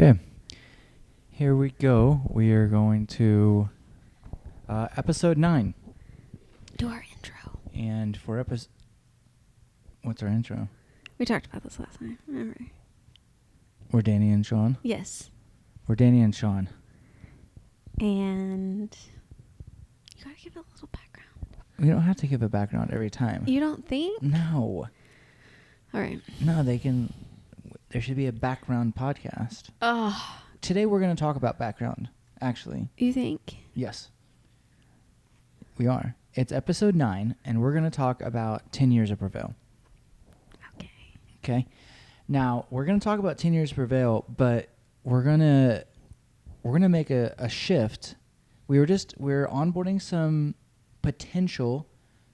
Okay, here we go. We are going to episode 9. Do our intro. And for episode... What's our intro? We talked about this last time. Remember? We're Danny and Sean. Yes. We're Danny and Sean. And you gotta give it a little background. We don't have to give a background every time. You don't think? No. All right. No, they can... There should be a background podcast. Oh. Today we're going to talk about background, actually. You think? Yes. We are. It's episode 9, and we're going to talk about 10 years of Prevail. Okay. Okay. Now, we're going to talk about 10 years of Prevail, but we're going to make a shift. We're onboarding some potential.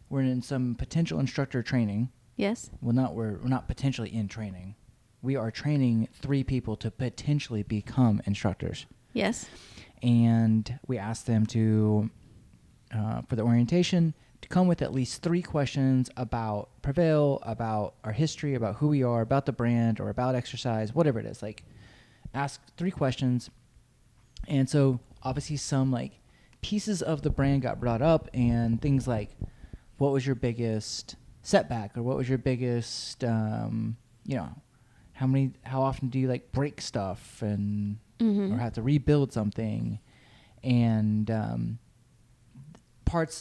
We're in some potential instructor training. Yes. Well, we're not potentially in training. We are training 3 people to potentially become instructors. Yes. And we asked them to, for the orientation, to come with at least 3 questions about Prevail, about our history, about who we are, about the brand, or about exercise, whatever it is. Like, ask 3 questions. And so, obviously, some, like, pieces of the brand got brought up, and things like, what was your biggest setback, or what was your biggest, how often do you like break stuff and or have to rebuild something, and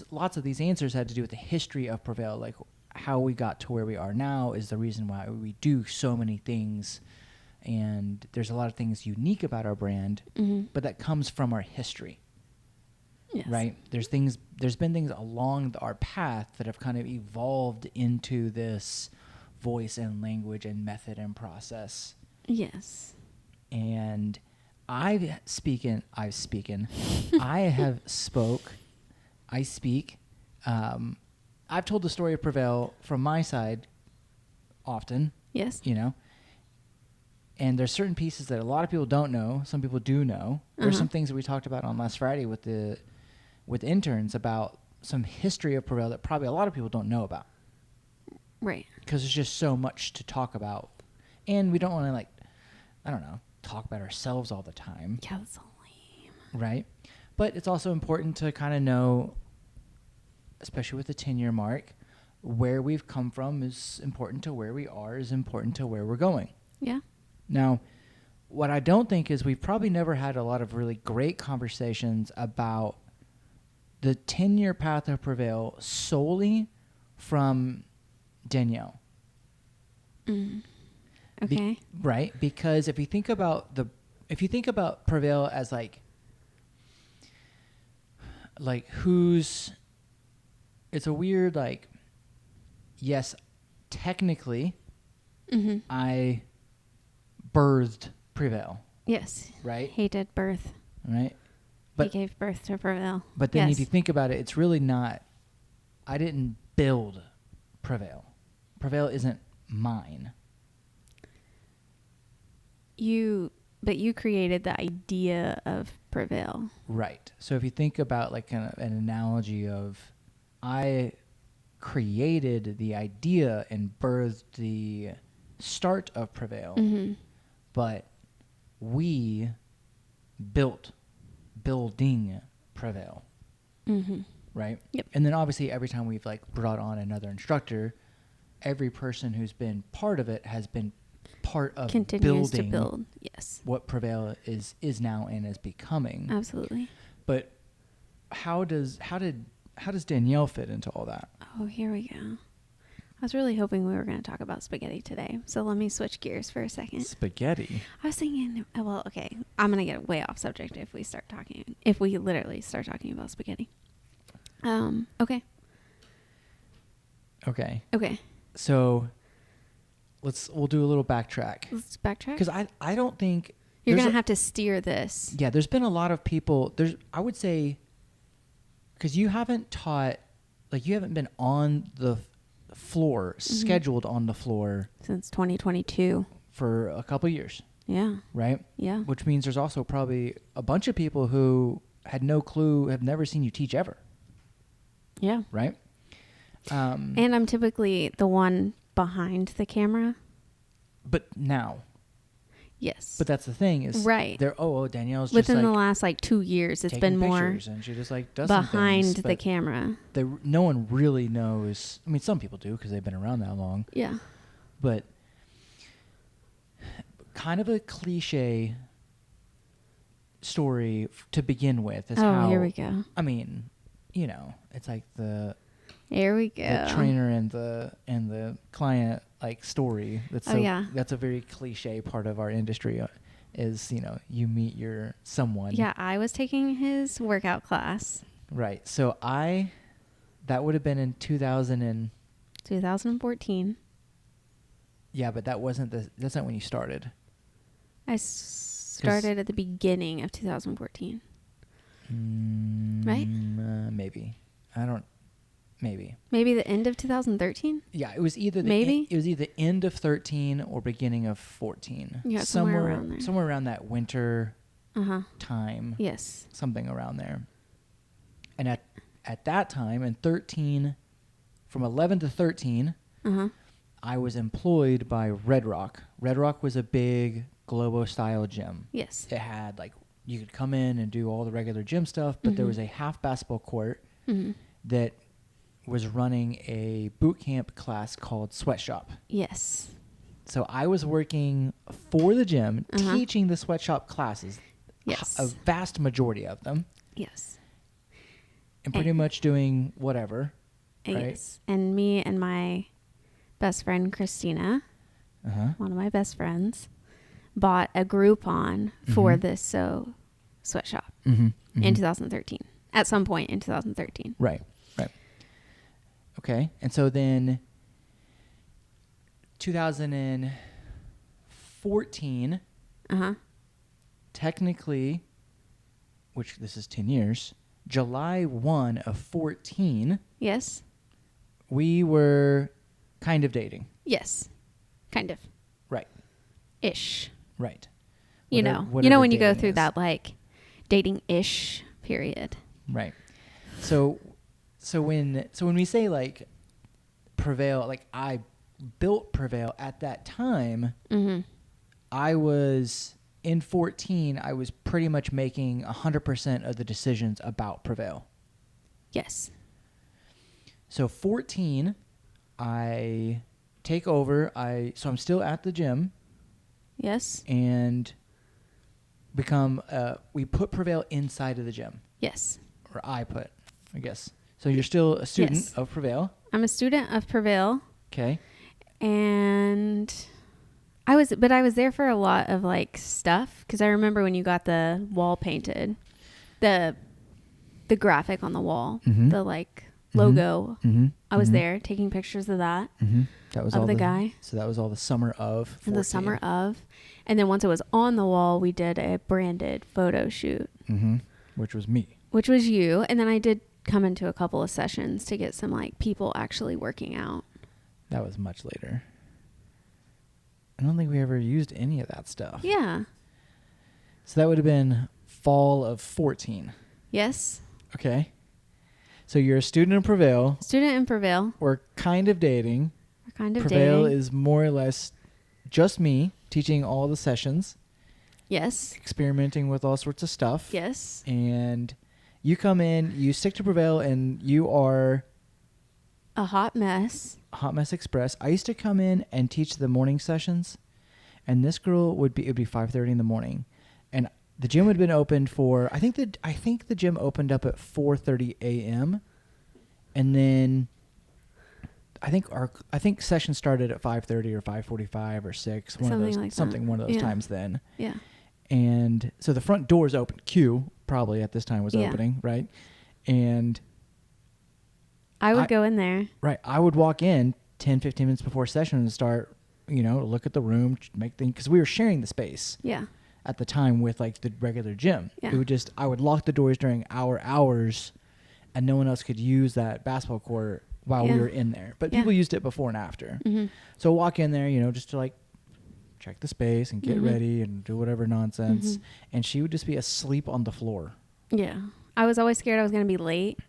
lots of these answers had to do with the history of Prevail, like how we got to where we are now is the reason why we do so many things, and there's a lot of things unique about our brand, but that comes from our history. Yes. Right? There's been things along our path that have kind of evolved into this voice and language and method and process. Yes. And I speak. I speak. I've told the story of Prevail from my side often. Yes. And there's certain pieces that a lot of people don't know. Some people do know. There's some things that we talked about on last Friday with interns about some history of Prevail that probably a lot of people don't know about. Right. Because there's just so much to talk about. And we don't want to, talk about ourselves all the time. Yeah, that's so lame. Right? But it's also important to kind of know, especially with the 10-year mark, where we've come from is important to where we are, is important to where we're going. Yeah. Now, what I don't think is we've probably never had a lot of really great conversations about the 10-year path of Prevail solely from Danielle. Okay. Right? Because if you think about Prevail as like it's a weird, yes, technically I birthed Prevail. Yes. Right? He did birth. Right? He gave birth to Prevail. But then if you think about it, it's really not, I didn't build Prevail. Prevail isn't mine. But you created the idea of Prevail. Right. So if you think about like kind of an analogy of, I created the idea and birthed the start of Prevail, but we building Prevail. Right? Yep. And then obviously every time we've brought on another instructor, every person who's been part of it has been part of continues building to build. Yes. what Prevail is now and is becoming. Absolutely. But how does Danielle fit into all that? Oh, here we go. I was really hoping we were going to talk about spaghetti today. So let me switch gears for a second. Spaghetti. I was thinking, okay, I'm going to get way off subject if we literally start talking about spaghetti. Okay. Okay. So we'll do a little backtrack. Let's backtrack. Because I don't think you're going to have to steer this. Yeah, there's been a lot of people. I would say, because you haven't taught, you haven't been on the floor, scheduled on the floor since 2022 for a couple years. Yeah. Right? Yeah. Which means there's also probably a bunch of people who had no clue, have never seen you teach ever. Yeah. Right? And I'm typically the one behind the camera. But now. Yes. But that's the thing is, right. They're Danielle's within just the like last like 2 years, it's taking been more pictures, and she just like does some behind things, the but camera. no one really knows. I mean, some people do because they've been around that long. Yeah. But kind of a cliche story to begin with is how. Here we go. I mean, it's like the Here we go. the trainer and the client like story. That's that's a very cliche part of our industry. Is you meet your someone. Yeah, I was taking his workout class. Right. So that would have been in 2014. Yeah, but that's not when you started. I started at the beginning of 2014. Right? Maybe. Maybe. Maybe the end of 2013? Yeah, it was either Maybe? It was either end of 13 or beginning of 14. Yeah, somewhere around there. Somewhere around that winter time. Yes. Something around there. And at that time in 13, from 11 to 13, I was employed by Red Rock. Red Rock was a big Globo style gym. Yes. It had you could come in and do all the regular gym stuff, but there was a half basketball court that was running a boot camp class called Sweatshop. Yes. So I was working for the gym, teaching the Sweatshop classes. Yes. A vast majority of them. Yes. And pretty much doing whatever. Right? Yes. And me and my best friend, Christina, one of my best friends, bought a Groupon for this sweatshop in 2013. At some point in 2013. Right. Okay. And so then 2014, technically, which this is 10 years, July 1 of 14. Yes. We were kind of dating. Yes. Kind of. Right. Ish. Right. Whatever when you go through that like dating-ish period. Right. So when we say like Prevail, like I built Prevail at that time, I was in 14, I was pretty much making 100% of the decisions about Prevail. Yes. So 14, I take over. So I'm still at the gym. Yes. And we put Prevail inside of the gym. Yes. Or I guess. So you're still a student of Prevail. I'm a student of Prevail. Okay. And I was there for a lot of like stuff because I remember when you got the wall painted, the graphic on the wall, the like logo. I was there taking pictures of that. That was of all the guy. So that was all the summer of 14. The summer of, and then once it was on the wall, we did a branded photo shoot, which was me. Which was you, and then I did come into a couple of sessions to get some like people actually working out. That was much later. I don't think we ever used any of that stuff. Yeah. So that would have been fall of 14. Yes. Okay. So you're a student in Prevail. Student in Prevail. We're kind of dating. Prevail dating. Is more or less just me teaching all the sessions. Yes. Experimenting with all sorts of stuff. Yes. And you come in, you stick to Prevail, and you are a hot mess. Hot Mess Express. I used to come in and teach the morning sessions, and this girl it would be 5:30 in the morning, and the gym had been opened for I think the gym opened up at 4:30 a.m. and then I think session started at 5:30 or 5:45 or 6, one of those times then. Yeah. And so the front doors open. Q probably at this time was opening, right? And I would go in there. Right. I would walk in 10, 15 minutes before session and start, look at the room, make things, because we were sharing the space. Yeah. At the time with like the regular gym. Yeah. I would lock the doors during our hours and no one else could use that basketball court while we were in there. But people used it before and after. So walk in there, just to like check the space and get ready and do whatever nonsense. And she would just be asleep on the floor. Yeah. I was always scared I was going to be late.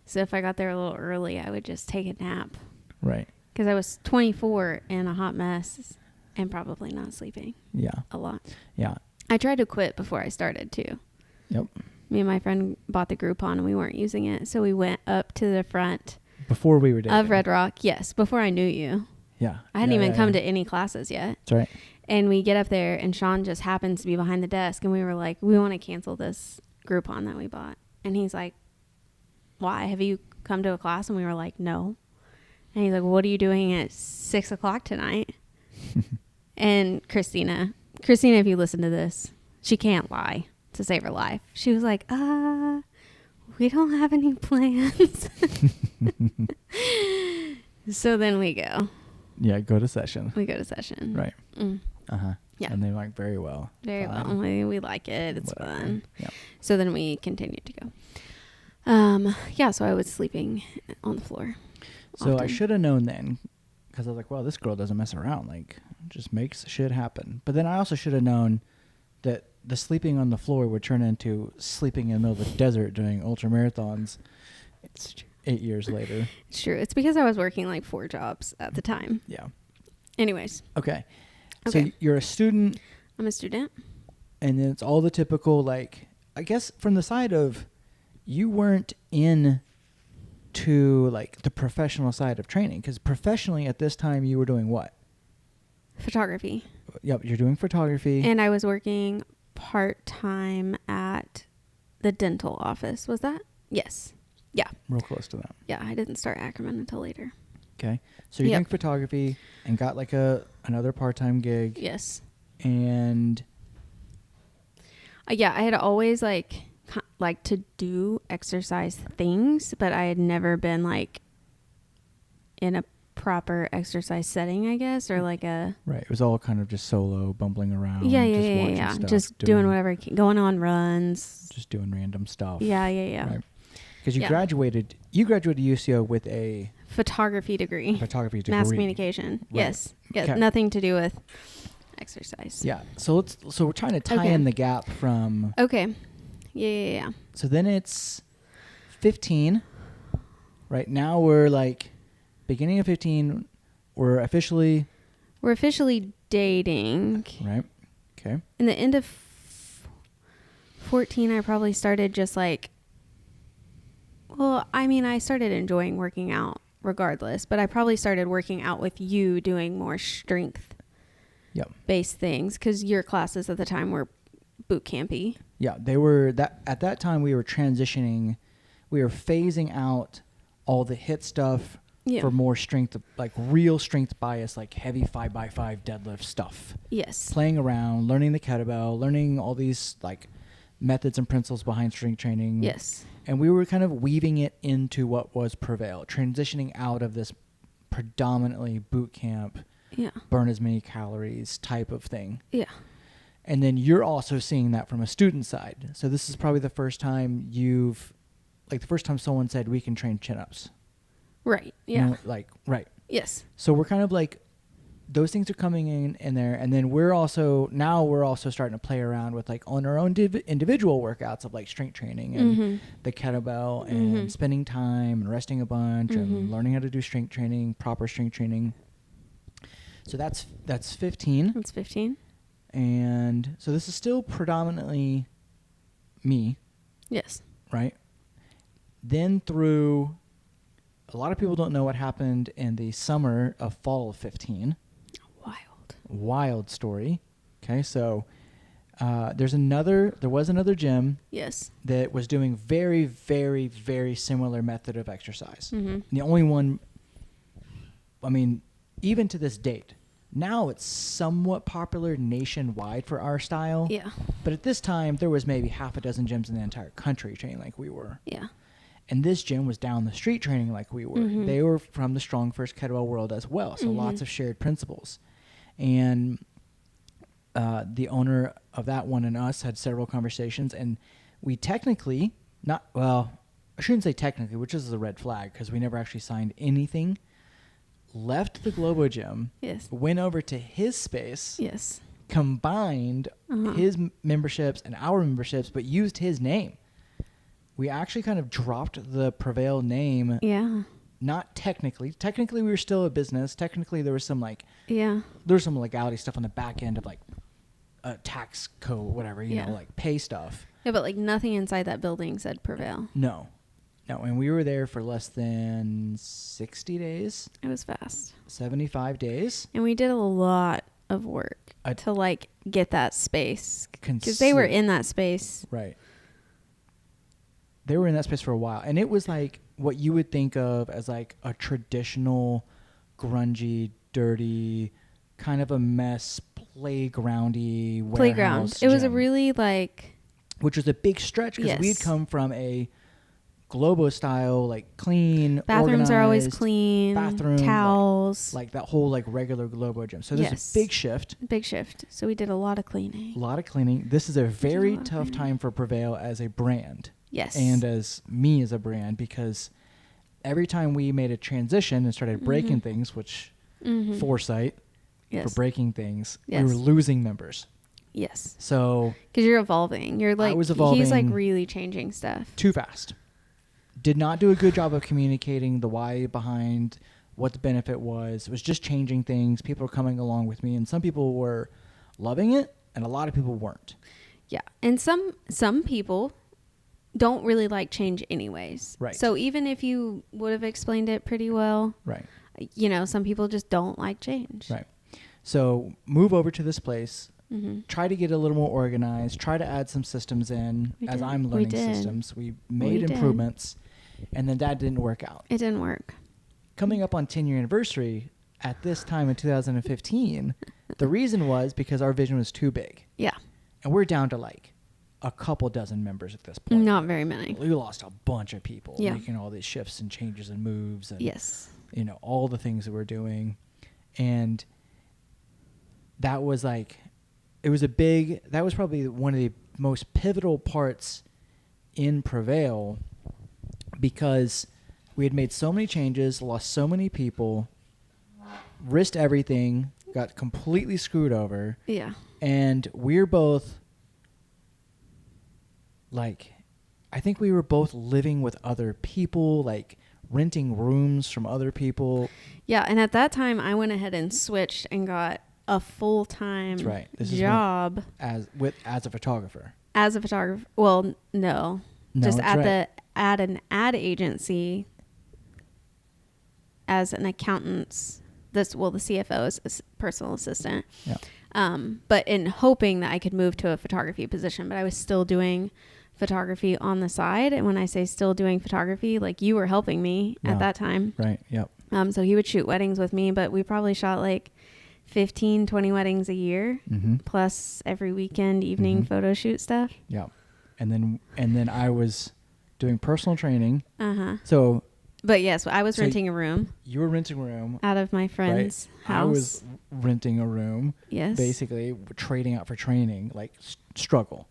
So if I got there a little early, I would just take a nap. Right. Because I was 24 and a hot mess. And probably not sleeping. Yeah. A lot. Yeah. I tried to quit before I started too. Yep. Me and my friend bought the Groupon and we weren't using it. So we went up to the front Before we were dating. of Red Rock. Yes. Before I knew you. Yeah. I hadn't even come to any classes yet. That's right. And we get up there and Sean just happens to be behind the desk. And we were like, we want to cancel this Groupon that we bought. And he's like, why? Have you come to a class? And we were like, no. And he's like, well, what are you doing at 6 o'clock tonight? And Christina, if you listen to this, she can't lie to save her life. She was like, we don't have any plans. So then we go. Yeah, go to session. We go to session. Right. Uh-huh. Yeah. And they like very well. Very well. We like it. It's Whatever. fun. Yeah. So then we continued to go. Yeah, so I was sleeping on the floor. So often. I should have known then, because I was like, well, this girl doesn't mess around. Like, just makes shit happen. But then I also should have known that the sleeping on the floor would turn into sleeping in the middle of the desert doing ultra marathons. It's 8 years later. It's true. It's because I was working like 4 jobs at the time. Yeah. Anyways. Okay. Okay. So you're a student. I'm a student. And then it's all the typical, like, I guess from the side of you weren't in to like the professional side of training, because professionally at this time you were doing what? Photography. Yep, you're doing photography. And I was working part-time at the dental office. Was that? Yes. Yeah. Real close to that. Yeah, I didn't start Ackerman until later. Okay. So you're doing photography and got like another part-time gig. Yes. And yeah, I had always like to do exercise things, but I had never been like in a proper exercise setting, I guess, or like a... Right. It was all kind of just solo, bumbling around. Yeah. Stuff, just doing whatever, going on runs. Just doing random stuff. Yeah. Right. Because you graduated UCO with a... photography degree. Mass communication. Right. Yes. Yeah. Okay. Nothing to do with exercise. Yeah. So we're trying to tie in the gap from... Okay. Yeah. So then it's 15. Right now we're like beginning of 15. We're officially dating. Right. Okay. In the end of 14, I probably started just like... Well, I mean, I started enjoying working out regardless, but I probably started working out with you doing more strength based things, because your classes at the time were boot campy. Yeah, they were that at that time we were transitioning, we were phasing out all the HIIT stuff for more strength, like real strength bias, like heavy 5x5 deadlift stuff. Yes. Playing around, learning the kettlebell, learning all these like methods and principles behind strength training. Yes. And we were kind of weaving it into what was Prevail, transitioning out of this predominantly boot camp, burn as many calories type of thing. Yeah. And then you're also seeing that from a student side. So this is probably the first time the first time someone said we can train chin-ups. Right. Yeah. Right. Yes. So we're kind of like, those things are coming in there. And then we're also starting to play around with like on our own individual workouts of like strength training and the kettlebell and spending time and resting a bunch and learning how to do strength training, proper strength training. So that's 15. That's 15. And so this is still predominantly me. Yes. Right? Then through, a lot of people don't know what happened in the summer of fall of 15. Wild story. Okay, so there was another gym. Yes. That was doing very, very, very similar method of exercise. Mm-hmm. The only one, I mean, even to this date, now it's somewhat popular nationwide for our style. Yeah. But at this time, there was maybe half a dozen gyms in the entire country training like we were. Yeah. And this gym was down the street training like we were. Mm-hmm. They were from the Strong First Kettlebell world as well, so lots of shared principles. And the owner of that one and us had several conversations, and we technically, I shouldn't say technically, which is a red flag because we never actually signed anything, left the Globo Gym, went over to his space, combined his memberships and our memberships, but used his name. We actually kind of dropped the Prevail name not technically. Technically, we were still a business. Technically, there was some Yeah. there was some legality stuff on the back end of like a tax code, whatever, you know, like pay stuff. Yeah, but like nothing inside that building said Prevail. No. And we were there for less than 60 days. It was fast. 75 days. And we did a lot of work to like get that space. Because they were in that space. Right. They were in that space for a while. And it was like what you would think of as like a traditional, grungy, dirty, kind of a mess, playgroundy warehouse It was a gym. really like... Which was a big stretch because we had come from a Globo style, like clean, bathrooms are always organized, clean, bathroom, towels, like that whole like regular Globo gym. So there's a big shift. So we did a lot of cleaning. This is a very tough time for Prevail as a brand. Yes. And as me as a brand, because every time we made a transition and started breaking things, which foresight for breaking things, we were losing members. Yes. So because you're evolving. You're like, I was evolving he's like really changing stuff. Too fast. Did not do a good job of communicating the why behind what the benefit was. It was just changing things. People were coming along with me, and some people were loving it, and a lot of people weren't. Yeah. And some people don't really like change anyways. Right. So even if you would have explained it pretty well, right, you know, some people just don't like change. Right. So move over to this place. Try to get a little more organized. Try to add some systems in as I'm learning systems. We made improvements, and then that didn't work out. It didn't work. Coming up on 10-year anniversary at this time in 2015, the reason was because our vision was too big. Yeah. And we're down to like a couple dozen members at this point. Not very many. We lost a bunch of people making all these shifts and changes and moves and you know, all the things that we're doing. And that was like, that was probably one of the most pivotal parts in Prevail, because we had made so many changes, lost so many people, risked everything, got completely screwed over. Yeah. And we're both like, I think we were both living with other people, like renting rooms from other people. Yeah. And at that time I went ahead and switched and got a full-time job as a photographer. Well, no, just at an ad agency as an accountant's. The CFO's personal assistant. Yeah. But in hoping that I could move to a photography position, but I was still doing photography on the side. And when I say still doing photography, like you were helping me at that time. Right. Yep. So he would shoot weddings with me, but we probably shot like 15, 20 weddings a year, plus every weekend evening photo shoot stuff. Yeah. And then I was doing personal training. So, but yes, I was renting a room. You were renting a room out of my friend's house. I was renting a room. Yes. Basically trading out for training, like struggling.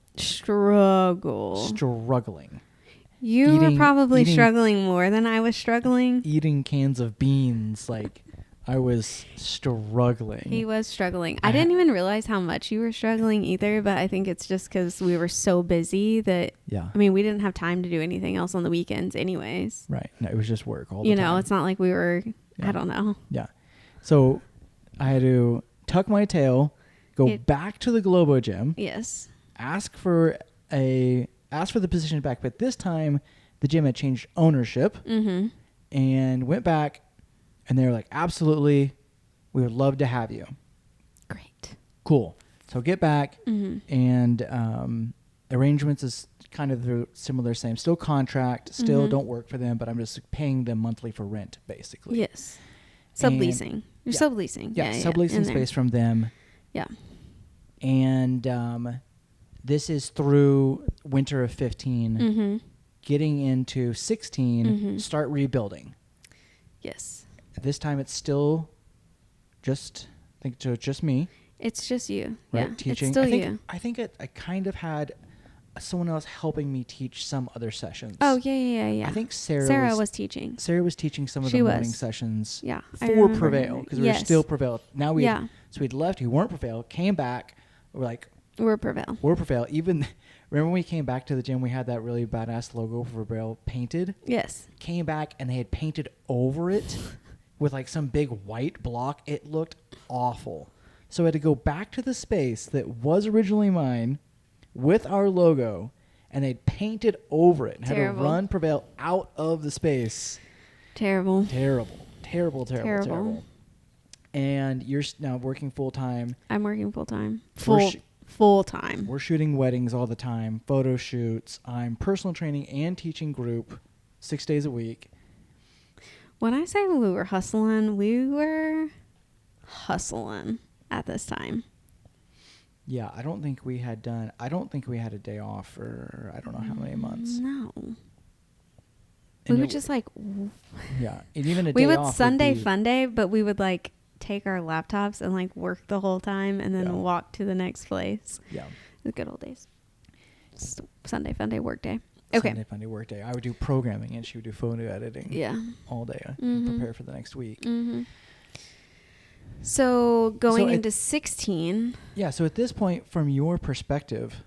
You were probably struggling more than I was struggling. Eating cans of beans, like I was struggling. He was struggling. I didn't even realize how much you were struggling either, but I think it's just because we were so busy that, I mean, we didn't have time to do anything else on the weekends anyways. Right. No, it was just work all the time. You know, it's not like we were, I don't know. Yeah. So I had to tuck my tail, go back to the Globo gym. Yes. Ask for the position back, but this time the gym had changed ownership and went back. And they were like, absolutely, we would love to have you. Great. Cool. So get back, and arrangements is kind of similar, same. Still contract, still don't work for them, but I'm just paying them monthly for rent, basically. Yes. Subleasing. You're subleasing. Yeah, subleasing space from them. Yeah. And this is through winter of 15, getting into 16, start rebuilding. Yes. This time it's still just me. It's just you. Right? Yeah. Teaching. It's still you. I think I kind of had someone else helping me teach some other sessions. Oh, yeah. I think Sarah was teaching. Sarah was teaching some of the morning sessions for Prevail, because we were still Prevail. Now we'd left, we weren't Prevail, came back, we're like, We're Prevail. We're Prevail. Even remember when we came back to the gym, we had that really badass logo for Prevail painted. Yes. Came back and they had painted over it with like some big white block. It looked awful. So I had to go back to the space that was originally mine with our logo, and they'd painted over it and Terrible. had to run Prevail out of the space. Terrible. Terrible. And you're now working full time. I'm working full time. We're Full time. We're shooting weddings all the time, photo shoots. I'm personal training and teaching group 6 days a week. When I say we were hustling at this time. Yeah, I don't think we had a day off for I don't know how many months. No. And we would just like... Yeah, and even a day we would off Sunday fun day, but we would like take our laptops and like work the whole time and then walk to the next place. Yeah. The good old days. Sunday fun day, work day. Okay. Sunday fun day, work day. I would do programming and she would do photo editing. Yeah. All day. Prepare for the next week. Mm-hmm. So going into 16. Yeah. So at this point, from your perspective,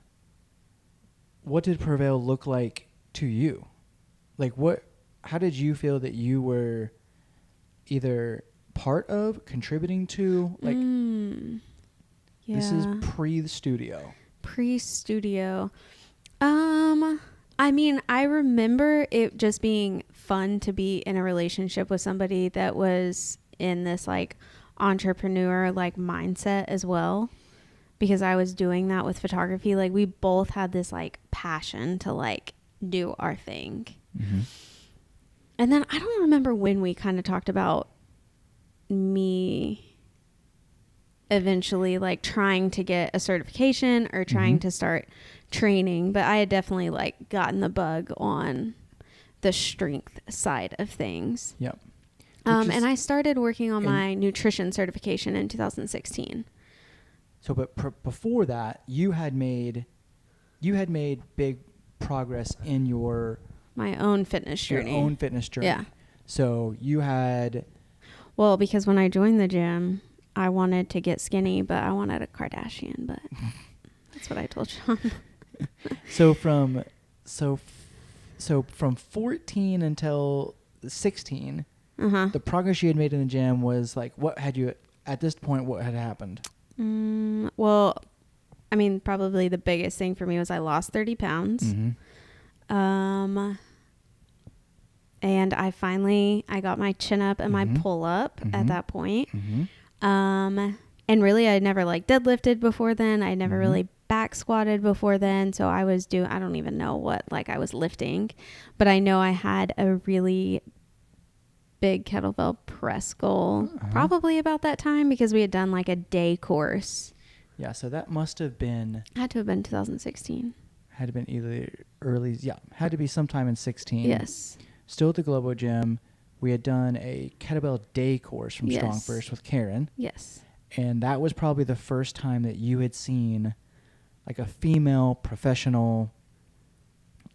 what did Prevail look like to you? Like how did you feel that you were either part of, contributing to? Like, this is pre-studio. Pre-studio. I mean, I remember it just being fun to be in a relationship with somebody that was in this like entrepreneur like mindset as well, because I was doing that with photography. Like we both had this like passion to like do our thing. Mm-hmm. And then I don't remember when we kind of talked about me eventually like trying to get a certification or trying to start training, but I had definitely like gotten the bug on the strength side of things. Yep. And I started working on my nutrition certification in 2016. So, but before that, you had made big progress in my own fitness journey. Your own fitness journey. Yeah. So you had. Well, because when I joined the gym, I wanted to get skinny, but I wanted a Kardashian. But that's what I told Sean. So from 14 until 16, the progress you had made in the gym was like, what had happened? Well, I mean, probably the biggest thing for me was I lost 30 pounds. Mm-hmm. And I got my chin up and my pull up at that point. And really I never like deadlifted before then. I never really back squatted before then. So I don't even know what like I was lifting, but I know I had a really big kettlebell press goal probably about that time because we had done like a day course. Yeah. So that must have been. Had to have been 2016. Had to have been either early. Yeah. Had to be sometime in 16. Yes. Still at the Globo Gym. We had done a kettlebell day course from Strong First with Karen. Yes. And that was probably the first time that you had seen like a female professional,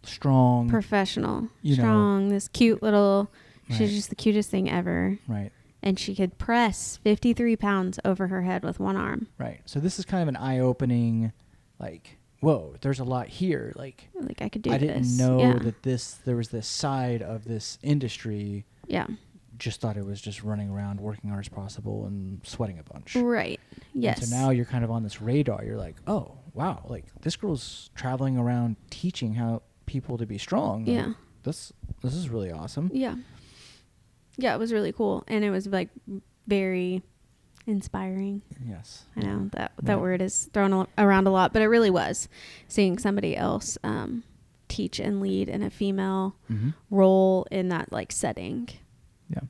strong. This cute little, she's just the cutest thing ever. Right. And she could press 53 pounds over her head with one arm. Right. So this is kind of an eye-opening, like, whoa, there's a lot here. Like I could do this. I didn't know that there was this side of this industry. Yeah. Just thought it was just running around, working hard as possible and sweating a bunch. Right. Yes. And so now you're kind of on this radar. You're like, oh, wow. Like this girl's traveling around teaching how people to be strong. Yeah. Like, this is really awesome. Yeah. Yeah, it was really cool. And it was like very inspiring. Yes. I know that word is thrown around a lot, but it really was. Seeing somebody else teach and lead in a female role in that like setting. Yeah.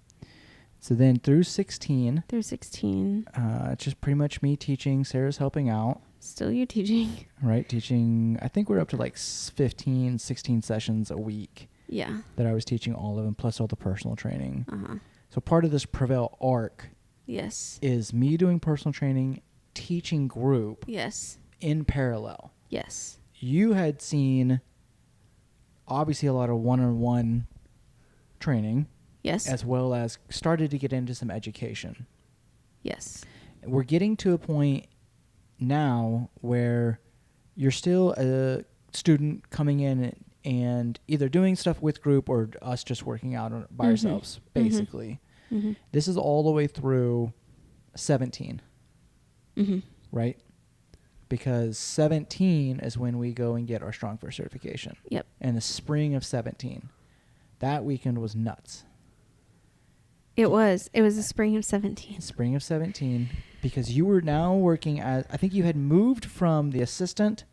So then through 16. It's just pretty much me teaching. Sarah's helping out. Still you teaching. Right. Teaching. I think we're up to like 15, 16 sessions a week. Yeah. That I was teaching all of them, plus all the personal training. So part of this Prevail arc. Yes. Is me doing personal training, teaching group. Yes. In parallel. Yes. You had seen obviously a lot of one-on-one training. Yes. As well as started to get into some education. Yes. We're getting to a point now where you're still a student coming in and either doing stuff with group or us just working out by ourselves, basically. Mm-hmm. This is all the way through 17, right? Because 17 is when we go and get our Strong First certification. Yep. In the spring of 17. That weekend was nuts. It was the spring of 17. Spring of 17, because you were now working as, I think you had moved from the assistant.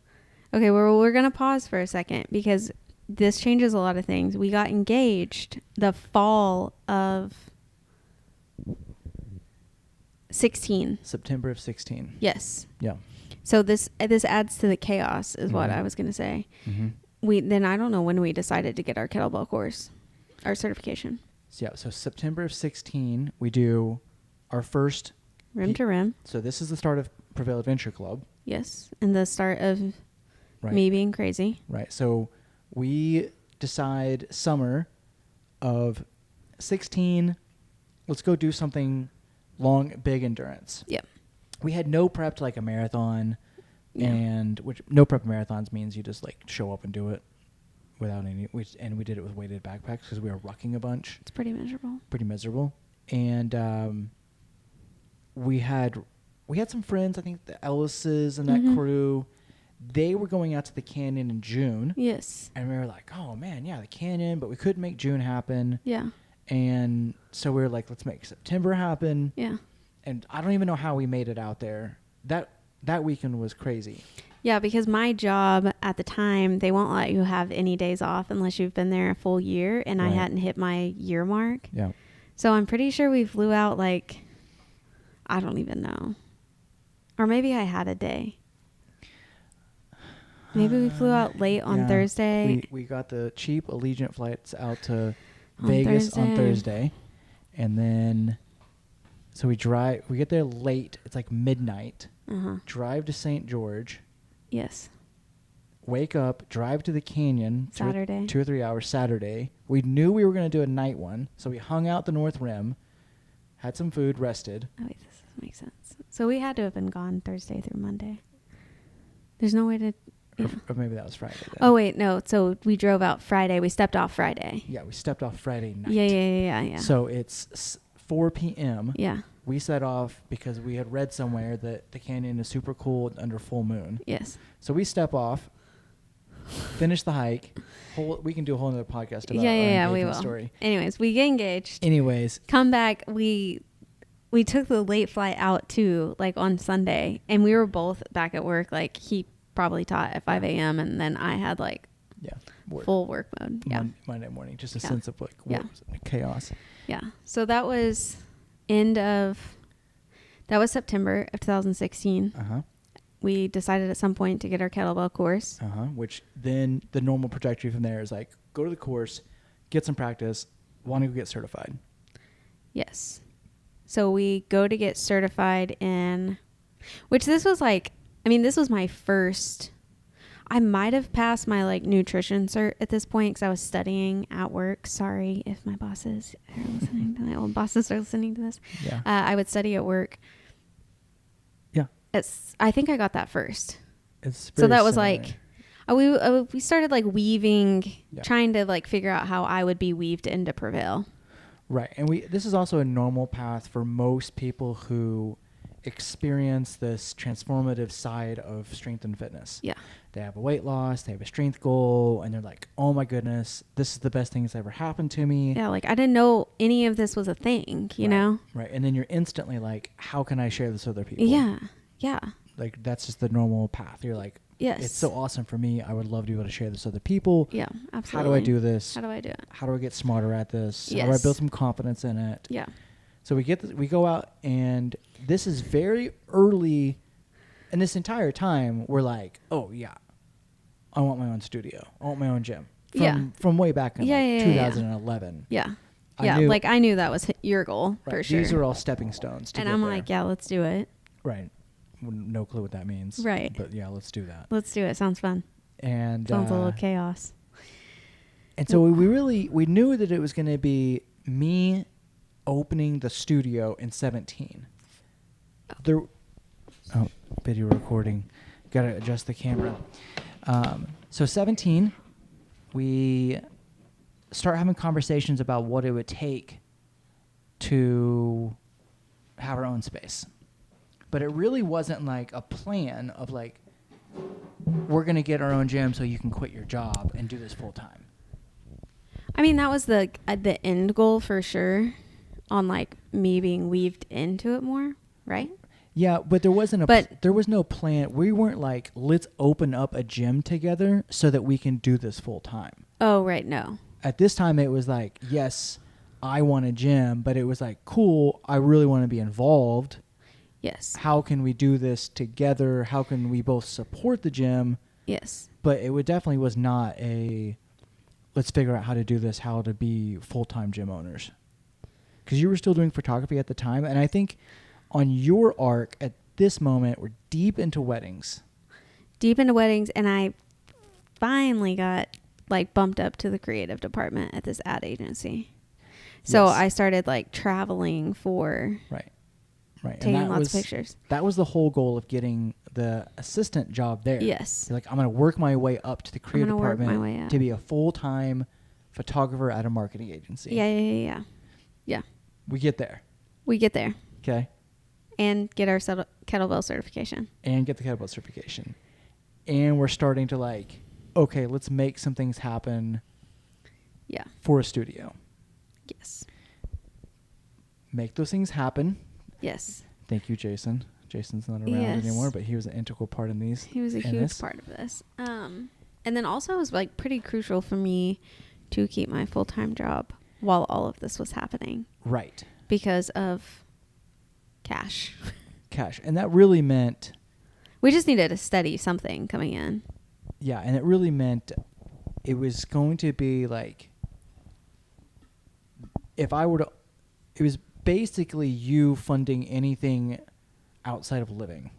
Okay, well, we're going to pause for a second because this changes a lot of things. We got engaged the fall of 16. September of 16. Yes. Yeah. So this adds to the chaos is what I was going to say. Then I don't know when we decided to get our kettlebell course, our certification. So September of 16, we do our first Rim to rim. So this is the start of Prevail Adventure Club. Yes. And the start of me being crazy. Right. So we decide summer of 16, let's go do something long, big endurance. Yep. We had no prep to like a marathon, Yeah. and which no prep marathons means you just like show up and do it without any. We did it with weighted backpacks because we were rucking a bunch. It's pretty miserable. Pretty miserable, and we had some friends. I think the Ellises and that crew. They were going out to the canyon in June. Yes. And we were like, oh man, yeah, the canyon, but we couldn't make June happen. Yeah. And so we were like, let's make September happen. Yeah. And I don't even know how we made it out there. That weekend was crazy. Yeah, because my job at the time, they won't let you have any days off unless you've been there a full year, and I hadn't hit my year mark. Yeah. So I'm pretty sure we flew out like, I don't even know. Or maybe I had a day. Maybe we flew out late on Thursday. We got the cheap Allegiant flights out to On Vegas Thursday. on Thursday. And then, so we get there late. It's like midnight. Drive to St. George. Yes. Wake up, drive to the canyon. Saturday. 2 or 3 hours Saturday. We knew we were going to do a night one. So we hung out the North Rim, had some food, rested. Oh, wait, this doesn't make sense. So we had to have been gone Thursday through Monday. There's no way to... Yeah. Or maybe that was Friday then. Oh, wait, no. So we drove out Friday. We stepped off Friday. Yeah, we stepped off Friday night. Yeah. So it's 4 p.m. Yeah. We set off because we had read somewhere that the canyon is super cool under full moon. Yes. So we step off, finish the hike. We can do a whole other podcast about Yeah, our we engagement will. story. Anyways, we get engaged. Anyways. Come back. We took the late flight out too, like on Sunday, and we were both back at work. Like he probably taught at 5 a.m. and then I had like full work mode. Yeah. Monday morning, just a sense of like chaos. Yeah. So that was September of 2016. We decided at some point to get our kettlebell course. Which then the normal trajectory from there is like, go to the course, get some practice, want to go get certified. Yes. So we go to get certified this was my first, I might have passed my like nutrition cert at this point because I was studying at work. Sorry if my bosses are listening to my old bosses are listening to this. Yeah. I would study at work. Yeah. I think I got that first. So that was like, we started like weaving, trying to like figure out how I would be weaved into Prevail. Right. And this is also a normal path for most people who experience this transformative side of strength and fitness. Yeah. They have a weight loss, they have a strength goal, and they're like, oh my goodness, this is the best thing that's ever happened to me. Yeah, like I didn't know any of this was a thing, you know? Right. And then you're instantly like, how can I share this with other people? Yeah. Yeah. Like that's just the normal path. You're like, yes, it's so awesome for me. I would love to be able to share this with other people. Yeah, absolutely. How do I do this? How do I do it? How do I get smarter at this? Yes. How do I build some confidence in it? Yeah. So we go out, and this is very early, and this entire time we're like, oh yeah, I want my own studio. I want my own gym. From way back in 2011. Yeah. I knew that was your goal for sure. These are all stepping stones to and get I'm there. like, yeah, let's do it. Right. No clue what that means. Right. But yeah, let's do that. Let's do it. Sounds fun. And sounds a little chaos. And so we knew that it was going to be me opening the studio in 17. Video recording. Got to adjust the camera. So 17, we start having conversations about what it would take to have our own space. But it really wasn't like a plan of like, we're going to get our own gym so you can quit your job and do this full time. I mean, that was the end goal for sure, on like me being weaved into it more, right? Yeah, but there was no plan. We weren't like, let's open up a gym together so that we can do this full time. Oh, right. No. At this time, it was like, yes, I want a gym, but it was like, cool, I really want to be involved. Yes. How can we do this together? How can we both support the gym? Yes. But it definitely was not a, let's figure out how to do this, how to be full-time gym owners. Because you were still doing photography at the time. And I think on your arc at this moment, we're deep into weddings. And I finally got like bumped up to the creative department at this ad agency. So Yes. I started like traveling for Right. taking and lots of pictures. That was the whole goal of getting the assistant job there. Yes. You're like, I'm going to work my way up to the creative work my way department up. to be a full-time photographer at a marketing agency. Yeah. We get there. We get there Okay. and get our kettlebell certification. And get the kettlebell certification. And we're starting to like, okay, let's make some things happen. Yeah. For a studio. Yes. Make those things happen. Yes. Thank you, Jason. Jason's not around Yes. anymore, but he was an integral part in these. He was a huge part of this. And then also it was like pretty crucial for me to keep my full-time job while all of this was happening. Right. Because of cash. And that really meant... We just needed a steady something coming in. Yeah, and it really meant it was going to be like... If I were to... It was basically you funding anything outside of living.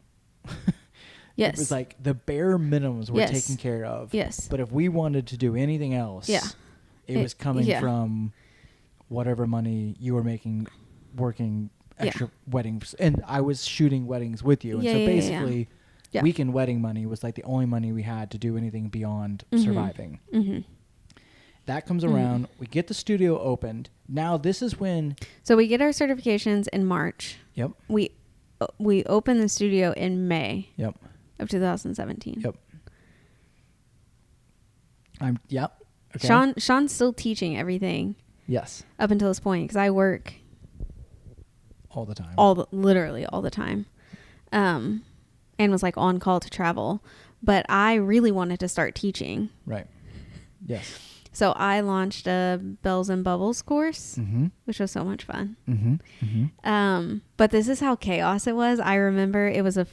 Yes. It was like the bare minimums were taken care of. Yes. But if we wanted to do anything else, it was coming from whatever money you were making working extra weddings. And I was shooting weddings with you. And so basically, weekend wedding money was like the only money we had to do anything beyond surviving. Mm-hmm. That comes around. We get the studio opened. Now this is when... So we get our certifications in March. Yep. We open the studio in May. Yep. Of 2017. Yep. Okay. Sean's still teaching everything. Yes. Up until this point, because I work all the time. Literally all the time. And was like on call to travel. But I really wanted to start teaching. Right. Yes. So I launched a Bells and Bubbles course, which was so much fun. But this is how chaos it was. I remember it was a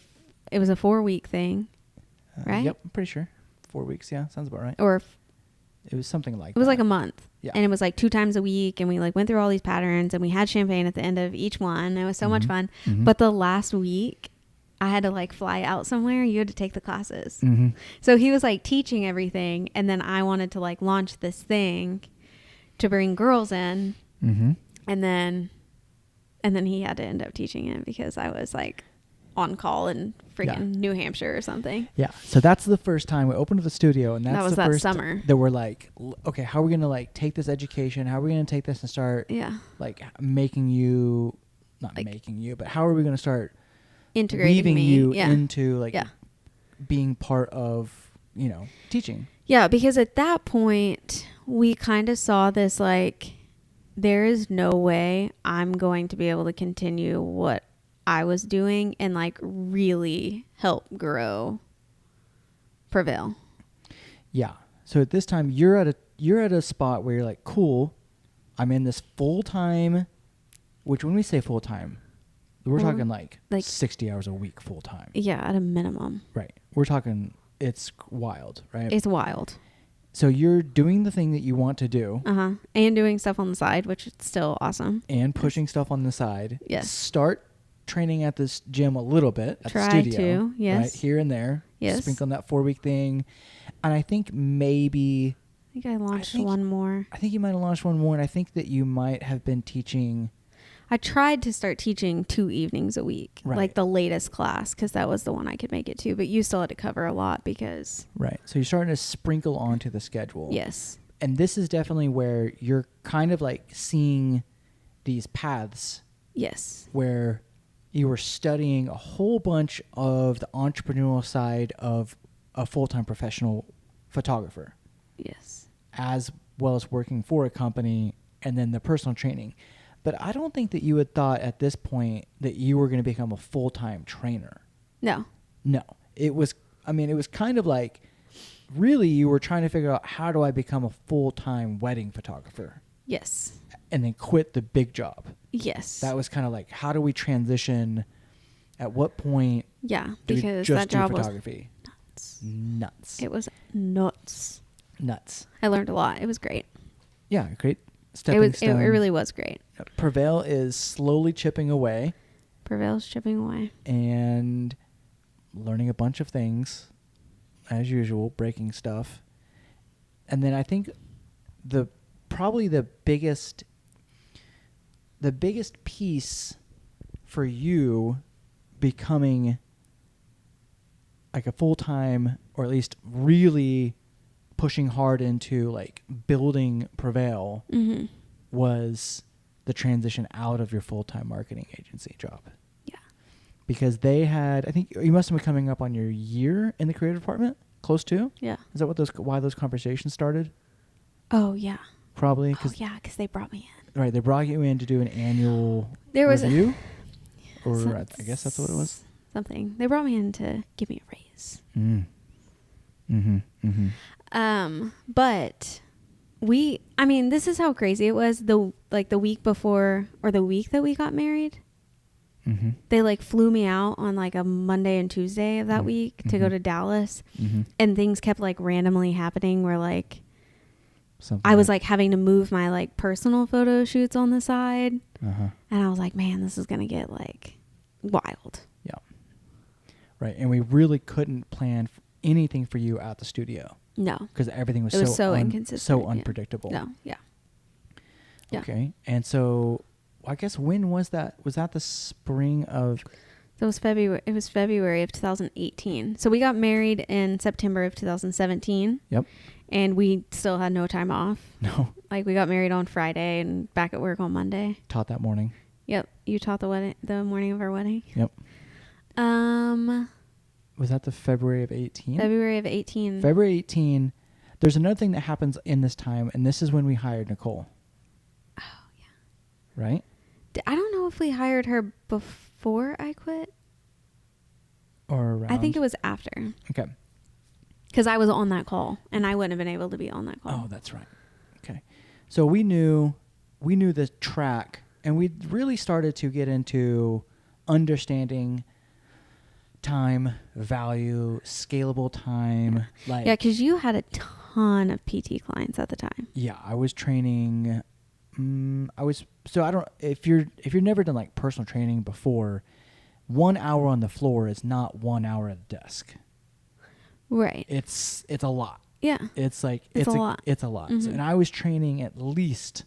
4-week thing, right? Yep, I'm pretty sure. 4 weeks, yeah, sounds about right. Or it was something like that. It was like a month. Yeah. And it was like 2 times a week, and we like went through all these patterns, and we had champagne at the end of each one. It was so much fun. But the last week, I had to like fly out somewhere. You had to take the classes. So he was like teaching everything, and then I wanted to like launch this thing to bring girls in, and then he had to end up teaching it because I was like on call in freaking New Hampshire or something. Yeah. So that's the first time we opened the studio, and that's that the first summer that we're like, okay, how are we gonna like take this education? How are we gonna take this and start like making you, not like, making you, but how are we gonna start integrating you into like being part of, teaching? Yeah, because at that point we kind of saw this like, there is no way I'm going to be able to continue what I was doing and like really help grow Prevail. Yeah. So at this time you're at a spot where you're like, cool, I'm in this full time, which when we say full time, we're talking like 60 hours a week full time. Yeah, at a minimum. Right. We're talking, it's wild, right? It's wild. So you're doing the thing that you want to do. And doing stuff on the side, which is still awesome. And pushing stuff on the side. Yes. Start training at this gym a little bit at the studio. To, yes. Right, here and there. Yes. Sprinkle on that 4-week thing. And I think maybe... I launched one more. I think you might have launched one more, and I think that you might have been teaching... I tried to start teaching 2 evenings a week, Right. like the latest class, because that was the one I could make it to. But you still had to cover a lot because. Right. So you're starting to sprinkle onto the schedule. Yes. And this is definitely where you're kind of like seeing these paths Yes. where you were studying a whole bunch of the entrepreneurial side of a full-time professional photographer, Yes. as well as working for a company and then the personal training. But I don't think that you had thought at this point that you were going to become a full-time trainer. No. No. It was kind of like, really you were trying to figure out, how do I become a full-time wedding photographer? Yes. And then quit the big job. Yes. That was kind of like, how do we transition? At what point Yeah, do we because just that do job photography? was Nuts. it was nuts. Nuts. I learned a lot. It was great. Yeah, great stepping It stone. really was great. Prevail is slowly chipping away Prevail's chipping away. and learning a bunch of things, as usual, breaking stuff. And then I think probably the biggest piece for you becoming like a full-time, or at least really pushing hard into like building Prevail, Mm-hmm. was the transition out of your full-time marketing agency job. Yeah. Because they had, I think you must have been coming up on your year in the creative department, close to. Yeah. Is that why those conversations started? Oh yeah. Probably. Oh yeah, because they brought me in. Right, they brought you in to do an annual There was review, So- I guess that's what it was. Something. They brought me in to give me a raise. But this is how crazy it was. The week before, or the week that we got married, they like flew me out on like a Monday and Tuesday of that week to go to Dallas, and things kept like randomly happening where like I was like having to move my like personal photo shoots on the side, and I was like, man, this is gonna get like wild. Yeah. Right, and we really couldn't plan anything for you at the studio. No, Because everything was so inconsistent, so unpredictable. No, yeah. Okay, and so I guess when was that? Was that the spring of? So it was February. It was February of 2018. So we got married in September of 2017. Yep. And we still had no time off. No. Like we got married on Friday and back at work on Monday. Taught that morning. Yep. You taught the morning of our wedding. Yep. Was that the February of 18? February of 18. February 18. There's another thing that happens in this time, and this is when we hired Nicole. Oh, yeah. Right? I don't know if we hired her before I quit. Or around. I think it was after. Okay. Because I was on that call, and I wouldn't have been able to be on that call. Oh, that's right. Okay. So we knew the track, and we really started to get into understanding time, value, scalable time. Like, yeah, because you had a ton of PT clients at the time. Yeah, I was training. If you've never done like personal training before, 1 hour on the floor is not 1 hour at the desk. Right. It's a lot. Yeah. It's like It's a lot. It's a lot. Mm-hmm. So, and I was training at least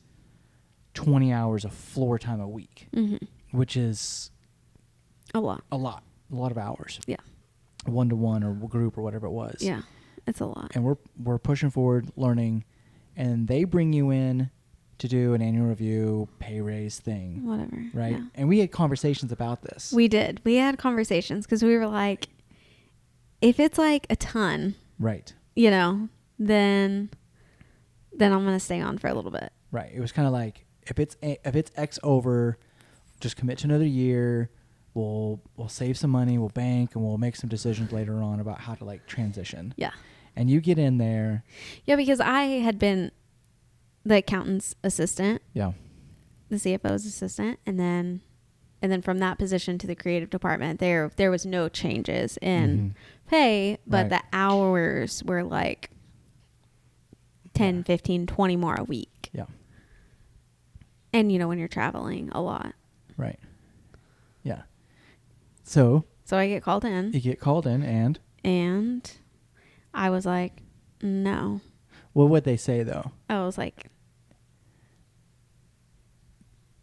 20 hours of floor time a week, which is a lot of hours. Yeah. 1-to-1 or group or whatever it was. Yeah. It's a lot. And we're pushing forward, learning, and they bring you in to do an annual review, pay raise thing. Whatever. Right? Yeah. And we had conversations about this. We did. We had conversations because we were like, if it's like a ton, right. Then I'm going to stay on for a little bit. Right. It was kind of like, if it's X over, just commit to another year. We'll save some money, we'll bank, and we'll make some decisions later on about how to like transition. Yeah. And you get in there. Yeah, because I had been the accountant's assistant. Yeah. The CFO's assistant, and then from that position to the creative department, there was no changes in pay, but the hours were like 10, 15, 20 more a week. Yeah. And when you're traveling a lot. Right. Yeah. So I get called in. You get called in, and I was like, no. What would they say though? I was like,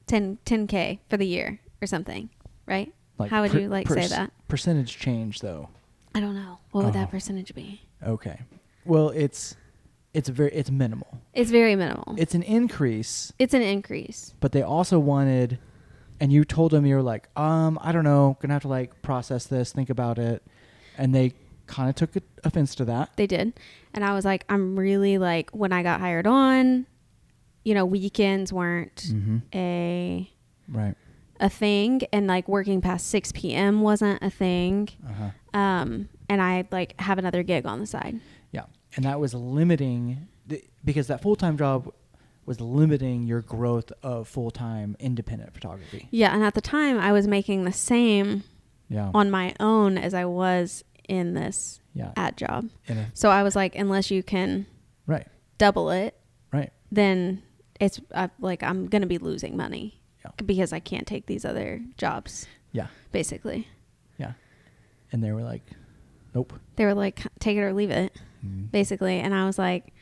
10K for the year or something, right? Like how would you say that? Percentage change though. I don't know. What would that percentage be? Okay. Well, it's minimal. It's very minimal. It's an increase. But they also wanted, and you told them, you were like, I don't know, gonna have to like process this, think about it. And they kind of took offense to that. They did. And I was like, I'm really like, when I got hired on, weekends weren't a thing, and like working past 6 p.m. wasn't a thing. And I like have another gig on the side. Yeah. And that was limiting, because that full-time job was limiting your growth of full-time independent photography. Yeah. And at the time I was making the same on my own as I was in this ad job. So I was like, unless you can double it, then it's like I'm going to be losing money because I can't take these other jobs. Yeah. Basically. Yeah. And they were like, nope. They were like, take it or leave it, basically. And I was like,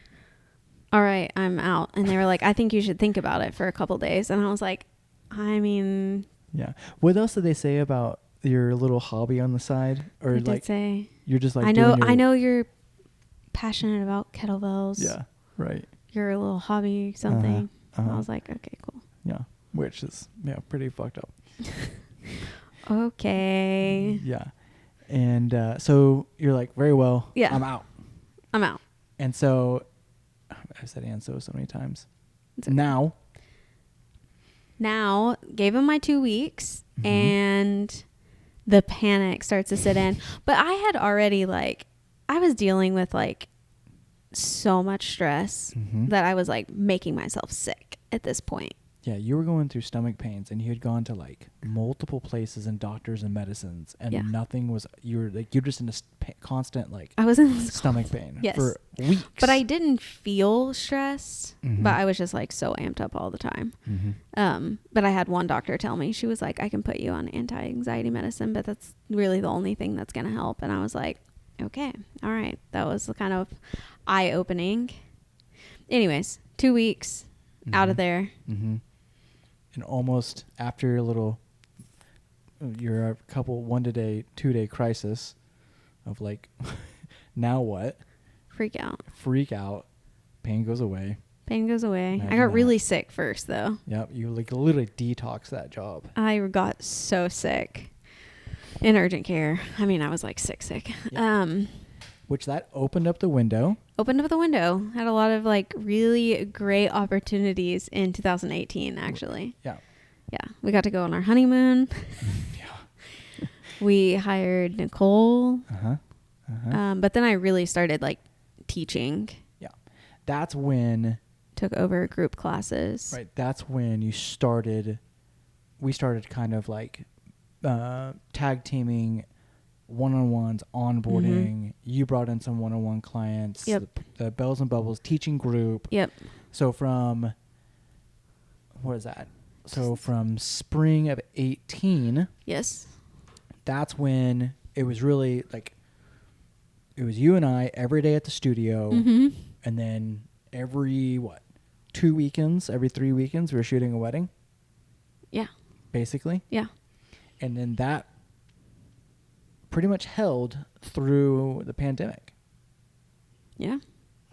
all right, I'm out. And they were like, I think you should think about it for a couple days. And I was like, I mean. Yeah. What else did they say about your little hobby on the side? Or what like, did say? You're just like, I know you're passionate about kettlebells. Yeah. Right. Your little hobby, something. And I was like, okay, cool. Yeah. Which is, pretty fucked up. Okay. Yeah. And so you're like, very well, I'm out. And so, I said and so many times. Now, gave him my 2 weeks, and the panic starts to sit in. But I had already I was dealing with so much stress that I was making myself sick at this point. Yeah, you were going through stomach pains, and you had gone to multiple places and doctors and medicines, and nothing was. You're just in a constant I was in stomach pain for weeks. But I didn't feel stressed, but I was just so amped up all the time. But I had one doctor tell me, she was like, I can put you on anti-anxiety medicine, but that's really the only thing that's going to help. And I was like, okay, all right. That was kind of eye-opening. Anyways, 2 weeks out of there. And almost after your couple 1 day, 2 day crisis of now what? Freak out. Pain goes away. Imagine I got really sick first though. Yep. You literally detoxed that job. I got so sick in urgent care. I mean, I was sick. Yeah. Which that opened up the window. Had a lot of really great opportunities in 2018, actually. Yeah. We got to go on our honeymoon. We hired Nicole. But then I really started teaching. Yeah. That's when. Took over group classes. Right. That's when we started kind of tag teaming, one-on-ones, onboarding. You brought in some one-on-one clients. Yep. The Bells and Bubbles teaching group. Yep. So from, what is that? So from spring of 18. Yes. That's when it was really it was you and I every day at the studio. And then every 2 weekends, every 3 weekends, we were shooting a wedding. Yeah. Basically. Yeah. And then that pretty much held through the pandemic. Yeah.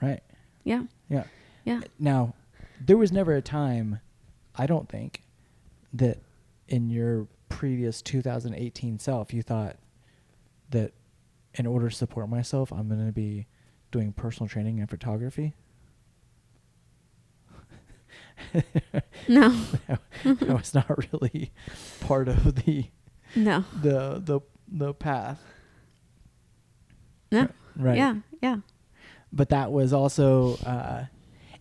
Right. Yeah. Yeah. Yeah. Now, there was never a time, I don't think, that in your previous 2018 self, you thought that in order to support myself, I'm going to be doing personal training and photography. No. That was not really part of the path. No. Right. Yeah. Yeah. But that was also,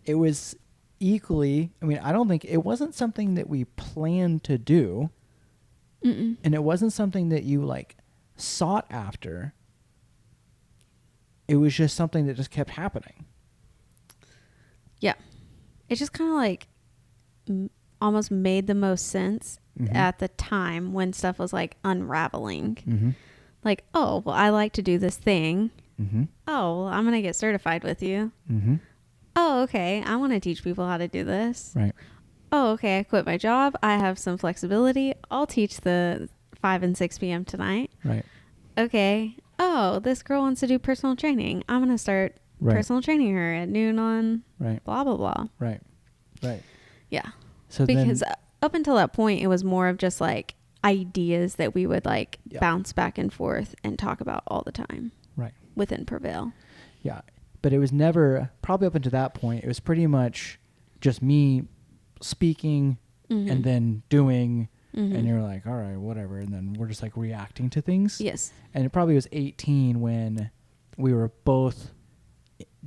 it was equally, I mean, I don't think, it wasn't something that we planned to do. And it wasn't something that you sought after. It was just something that just kept happening. Yeah. It just kind of almost made the most sense at the time when stuff was unraveling. Oh, well, I like to do this thing. Oh, well, I'm going to get certified with you. Oh, okay. I want to teach people how to do this. Right. oh, okay, I quit my job. I have some flexibility. I'll teach the 5 and 6 p.m. tonight. Right. Okay. Oh, this girl wants to do personal training. I'm going to start personal training her at noon on blah, blah, blah. Right. Right. Yeah. So because then, up until that point, it was more of just like ideas that we would like bounce back and forth and talk about all the time. Right. Within Prevail. Yeah. But it was never, probably up until that point, it was pretty much just me speaking and then doing, and you're like, all right, whatever. And then we're just like reacting to things. Yes. And it probably was 18 when we were both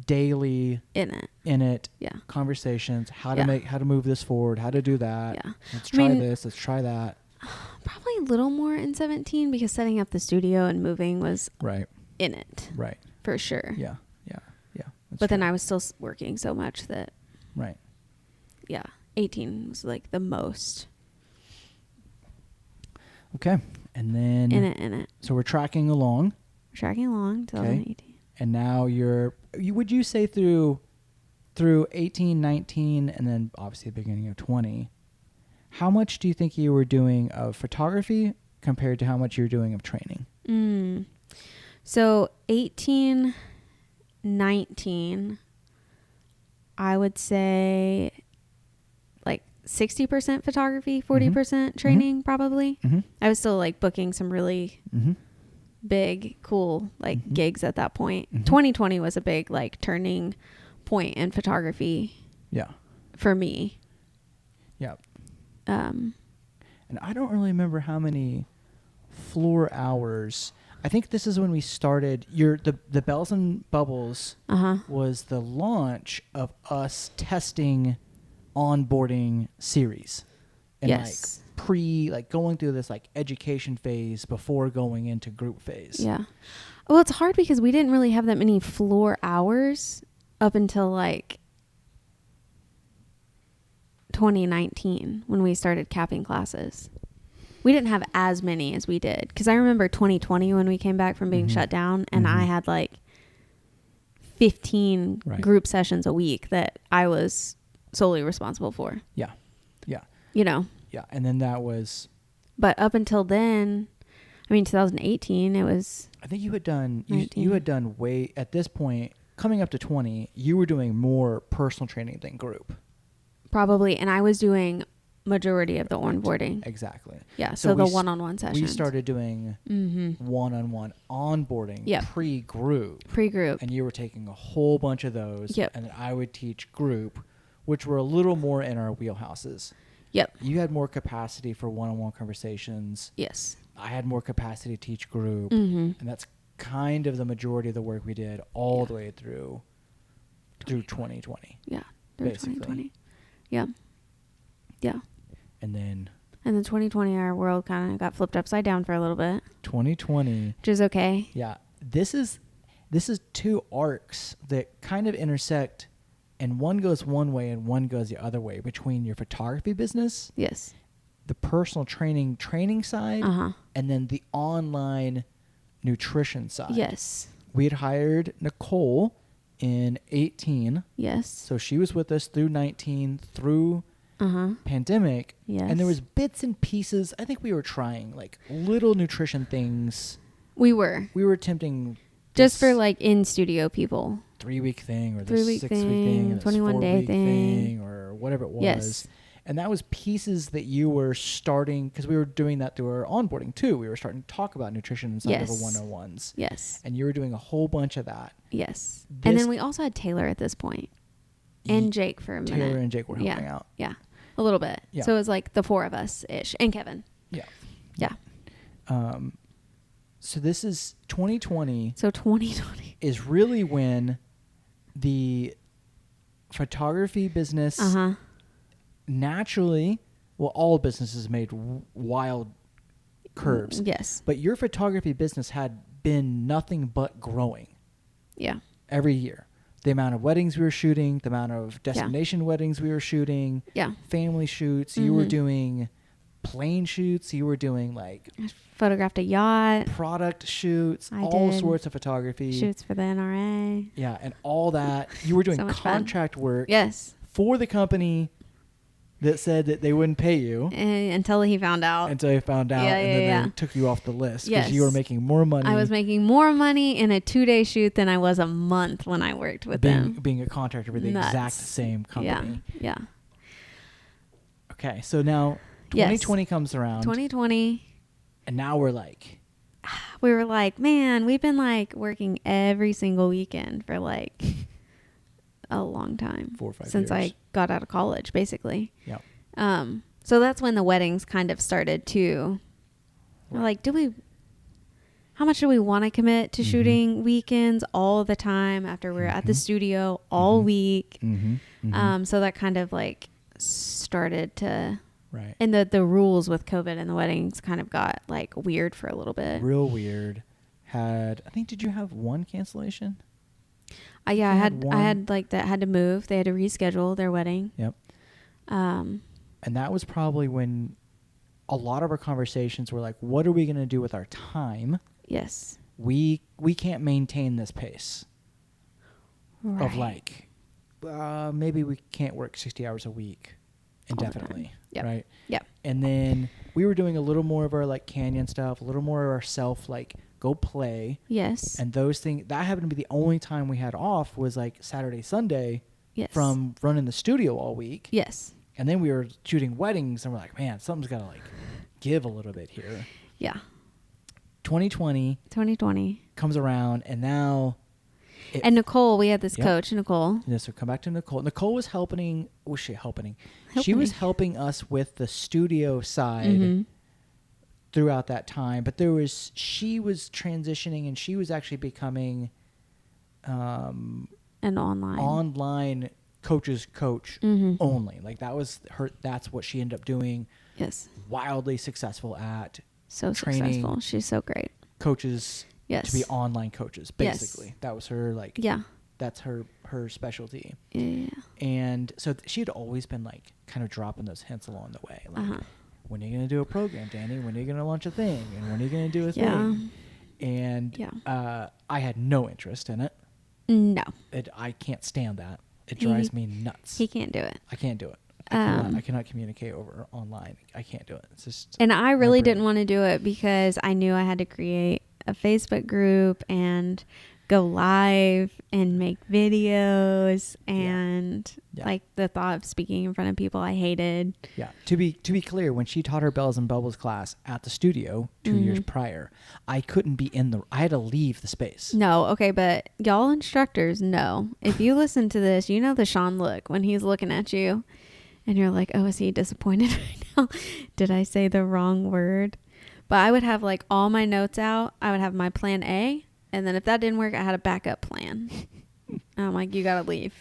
daily in it. Yeah. Conversations, how to move this forward, how to do that. Yeah. Let's try this. Let's try that. Probably a little more in 17 because setting up the studio and moving was in it. Right. For sure. Yeah. But then I was still working so much that. Right. Yeah. 18 was like the most. Okay. And then. In it. So we're tracking along. 2018. And now would you say through 18, 19, and then obviously the beginning of 20, how much do you think you were doing of photography compared to how much you were doing of training? So 18, 19, I would say like 60% photography, 40% training probably. I was still like booking some really big, cool like gigs at that point. 2020 was a big like turning point in photography. Yeah. For me. Yeah. And I don't really remember how many floor hours. I think this is when we started. The Bells and Bubbles was the launch of us testing onboarding series. And like going through this like education phase before going into group phase. Yeah. Well, it's hard because we didn't really have that many floor hours up until like 2019 when we started capping classes. We didn't have as many as we did because I remember 2020 when we came back from being shut down and I had like 15 group sessions a week that I was solely responsible for. Yeah. You know. Yeah, and then that was. But up until then, I mean, 2018, it was. I think you had done. You had done way at this point, coming up to 20. You were doing more personal training than group. Probably, and I was doing majority of the onboarding. Exactly. Yeah. So the one-on-one sessions. We started doing one-on-one onboarding. Pre-group. Pre-group. And you were taking a whole bunch of those. Yep. And then I would teach group, which were a little more in our wheelhouses. Yep. You had more capacity for one-on-one conversations. Yes. I had more capacity to teach group. And that's kind of the majority of the work we did all the way through 2020. Yeah. Through 2020. Yeah. And then 2020, our world kind of got flipped upside down for a little bit. 2020. Which is okay. Yeah. This is two arcs that kind of intersect, and one goes one way and one goes the other way between your photography business. Yes. The personal training side. And then the online nutrition side. Yes. We had hired Nicole in 18. Yes. So she was with us through 19, through pandemic. Yes. And there was bits and pieces. I think we were trying like little nutrition things. We were attempting just for like in studio people. 3-week thing or the 3-week 6-week thing, 21-day thing or whatever it was. Yes. And that was pieces that you were starting, because we were doing that through our onboarding too. We were starting to talk about nutrition inside of our 101s. Yes. And you were doing a whole bunch of that. Yes. And then we also had Taylor at this point. And Jake for a minute. Taylor and Jake were helping out. Yeah. A little bit. Yeah. So it was like the 4 of us-ish. And Kevin. Yeah. Yeah. So this is 2020. So 2020 is really when the photography business naturally, well, all businesses made wild curves. Yes. But your photography business had been nothing but growing. Yeah. Every year. The amount of weddings we were shooting, the amount of destination weddings we were shooting, family shoots. You were doing plane shoots. You were doing like... I photographed a yacht. Product shoots. All sorts of photography. Shoots for the NRA. Yeah, and all that. You were doing so contract work. Yes. For the company that said that they wouldn't pay you until he found out. and then they took you off the list because you were making more money. I was making more money in a 2-day shoot than I was a month when I worked with them. Being a contractor with the exact same company. Yeah. Okay, so now 2020 comes around. 2020. And now we're like... We were like, man, we've been like working every single weekend for like a long time. 4 or 5 since years. I got out of college, basically. Yep. So that's when the weddings kind of started to... We're like, how much do we want to commit to shooting weekends all the time after we're at the studio all week? So that kind of like started to... Right. And the rules with COVID and the weddings kind of got like weird for a little bit. Real weird. Did you have one cancellation? Yeah, I had like that had to move. They had to reschedule their wedding. Yep. And that was probably when a lot of our conversations were like, what are we going to do with our time? Yes. We can't maintain this pace of like, maybe we can't work 60 hours a week indefinitely. Yep. Right. Yep. And then we were doing a little more of our like canyon stuff, a little more of our self, like go play. Yes. And those things, that happened to be the only time we had off was like Saturday, Sunday. Yes. From running the studio all week. Yes. And then we were shooting weddings and we're like, man, something's got to like give a little bit here. Yeah. 2020 comes around and now... And Nicole, we had this coach, Nicole. Yeah, so come back to Nicole. Nicole was helping... Was she helping? She was helping us with the studio side throughout that time. But she was transitioning and she was actually becoming... an online coach's coach only. Like that was that's what she ended up doing. Yes. Wildly successful at training successful. She's so great. Coaches to be online coaches, basically. Yes. That was her that's her specialty. Yeah. And so she had always been like kind of dropping those hints along the way. Like, when are you going to do a program, Danny? When are you going to launch a thing? And when are you going to do a thing? And I had no interest in it. No. I can't stand that. It drives me nuts. He can't do it. I can't do it. I cannot communicate over online. I can't do it. It's just... And I really didn't want to do it because I knew I had to create a Facebook group and go live and make videos and like the thought of speaking in front of people I hated. Yeah. To be clear, when she taught her Bells and Bubbles class at the studio 2 years prior, I couldn't be I had to leave the space. No. Okay. But y'all instructors know, if you listen to this, you know the Sean look when he's looking at you and you're like, oh, is he disappointed right now? Did I say the wrong word? But I would have like all my notes out. I would have my plan A. And then if that didn't work, I had a backup plan. And I'm like, you got to leave.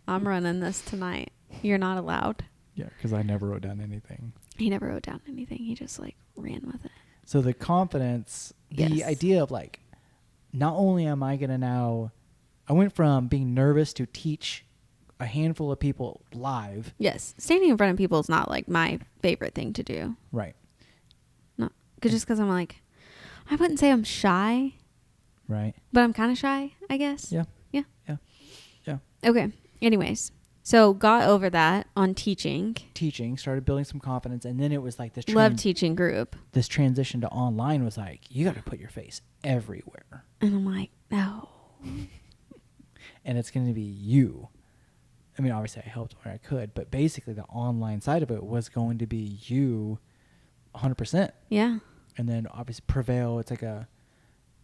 I'm running this tonight. You're not allowed. Yeah, because I never wrote down anything. He never wrote down anything. He just like ran with it. So the confidence, the idea of like, not only am I going to now, I went from being nervous to teach a handful of people live. Yes. Standing in front of people is not like my favorite thing to do. Right. No, just because I'm like, I wouldn't say I'm shy. Right. But I'm kind of shy, I guess. Yeah. Yeah. Yeah. Yeah. Okay. Anyways, so got over that on teaching, started building some confidence. And then it was like this. Love teaching group. This transition to online was like, you got to put your face everywhere. And I'm like, no. And it's going to be you. I mean, obviously I helped where I could, but basically the online side of it was going to be you 100%. Yeah. And then obviously Prevail, it's like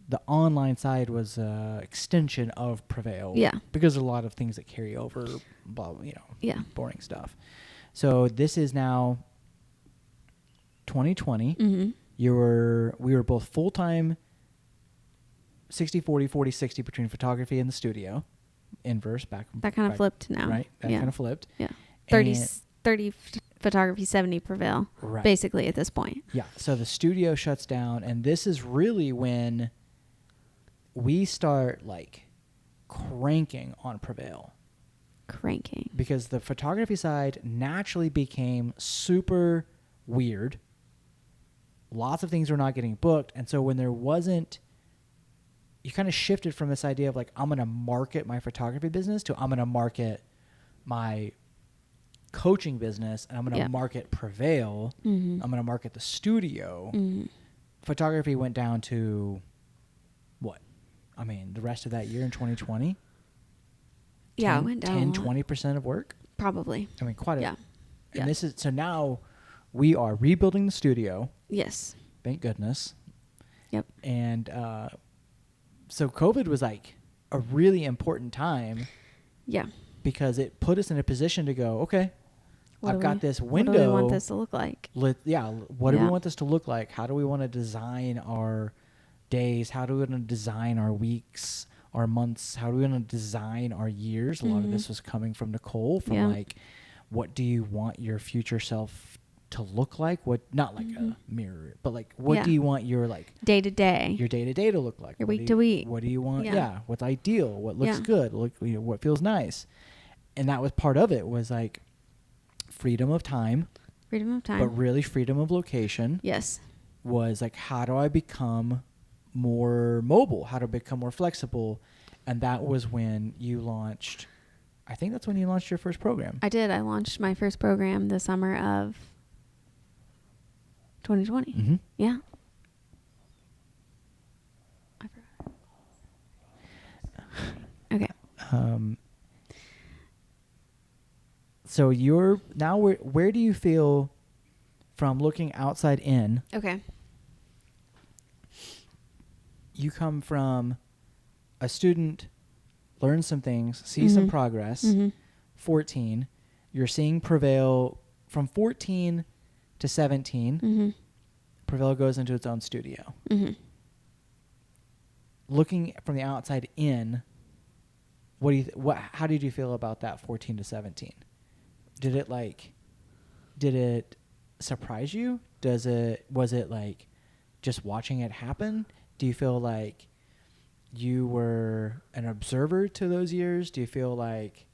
the online side was an extension of Prevail. Yeah. Because there's a lot of things that carry over, boring stuff. So this is now 2020. Mm-hmm. We were both full-time 60-40, 40-60 between photography and the studio. Inverse back. That kind of flipped now. Right. That kind of flipped. Yeah. 30 photography, 70 Prevail. Right. Basically at this point. Yeah. So the studio shuts down, and this is really when we start like cranking on Prevail. Cranking. Because the photography side naturally became super weird. Lots of things were not getting booked. And so when there wasn't, you kind of shifted from this idea of like, I'm going to market my photography business to I'm going to market my coaching business and I'm going to market Prevail. I'm going to market the studio. Photography went down to what? I mean, the rest of that year in 2020? Yeah, it went down 10-20% of work? Probably. I mean, quite a... Yeah. And this is... So now we are rebuilding the studio. Yes. Thank goodness. Yep. And so COVID was like a really important time. Yeah. Because it put us in a position to go, okay, I've got this window. What do we want this to look like? What do we want this to look like? How do we want to design our days? How do we want to design our weeks, our months? How do we want to design our years? A lot of this was coming from Nicole, from like, what do you want your future self to look like? What, not like a mirror, but like, what do you want your like day to day, your day to day to look like? Your week to week. What do you want? Yeah. What's ideal? What looks good? What feels nice? And that was part of it, was like freedom of time. Freedom of time. But really freedom of location. Yes. Was like, how do I become more mobile? How to become more flexible? And that was when you launched, I think that's when you launched your first program. I did. I launched my first program the summer of 2020. Mm-hmm. Yeah. I forgot. Okay. So you're now, where do you feel from looking outside in? Okay. You come from a student, learn some things, see some progress. 14, you're seeing Prevail from 14 to 17. Prevail goes into its own studio. Looking from the outside in, how did you feel about that 14 to 17? Did it surprise you? Was it like just watching it happen? Do you feel like you were an observer to those years? Do you feel like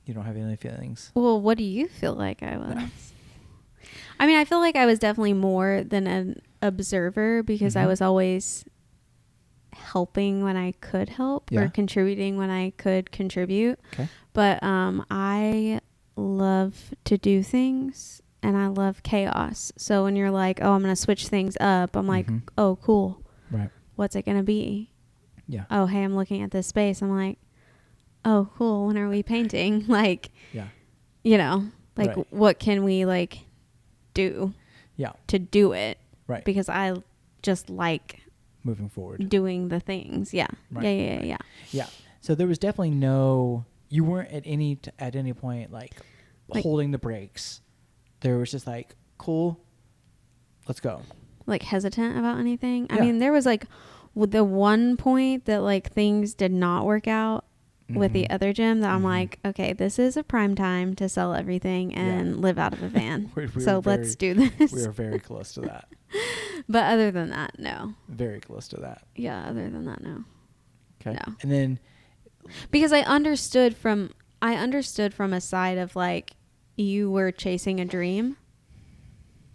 you don't have any feelings? Well, what do you feel like I was? No. I mean, I feel like I was definitely more than an observer, because I was always helping when I could help, or contributing when I could contribute. Okay. But I love to do things, and I love chaos. So when you're like, oh, I'm going to switch things up, I'm like, oh, cool. Right. What's it going to be? Yeah. Oh, hey, I'm looking at this space. I'm like, oh, cool. When are we painting? Like, you know, like what can we like do to do it? Right. Because I just like moving forward, doing the things. Yeah. Right. Yeah. So there was definitely you weren't at any point like holding the brakes. There was just like, cool, let's go. Like hesitant about anything. I mean, there was like the one point that like things did not work out with the other gym that I'm like, okay, this is a prime time to sell everything and live out of a van. Let's do this. We were very close to that. But other than that, no. Very close to that. Yeah, other than that, no. Okay. No. And then, because I understood from a side of like, you were chasing a dream.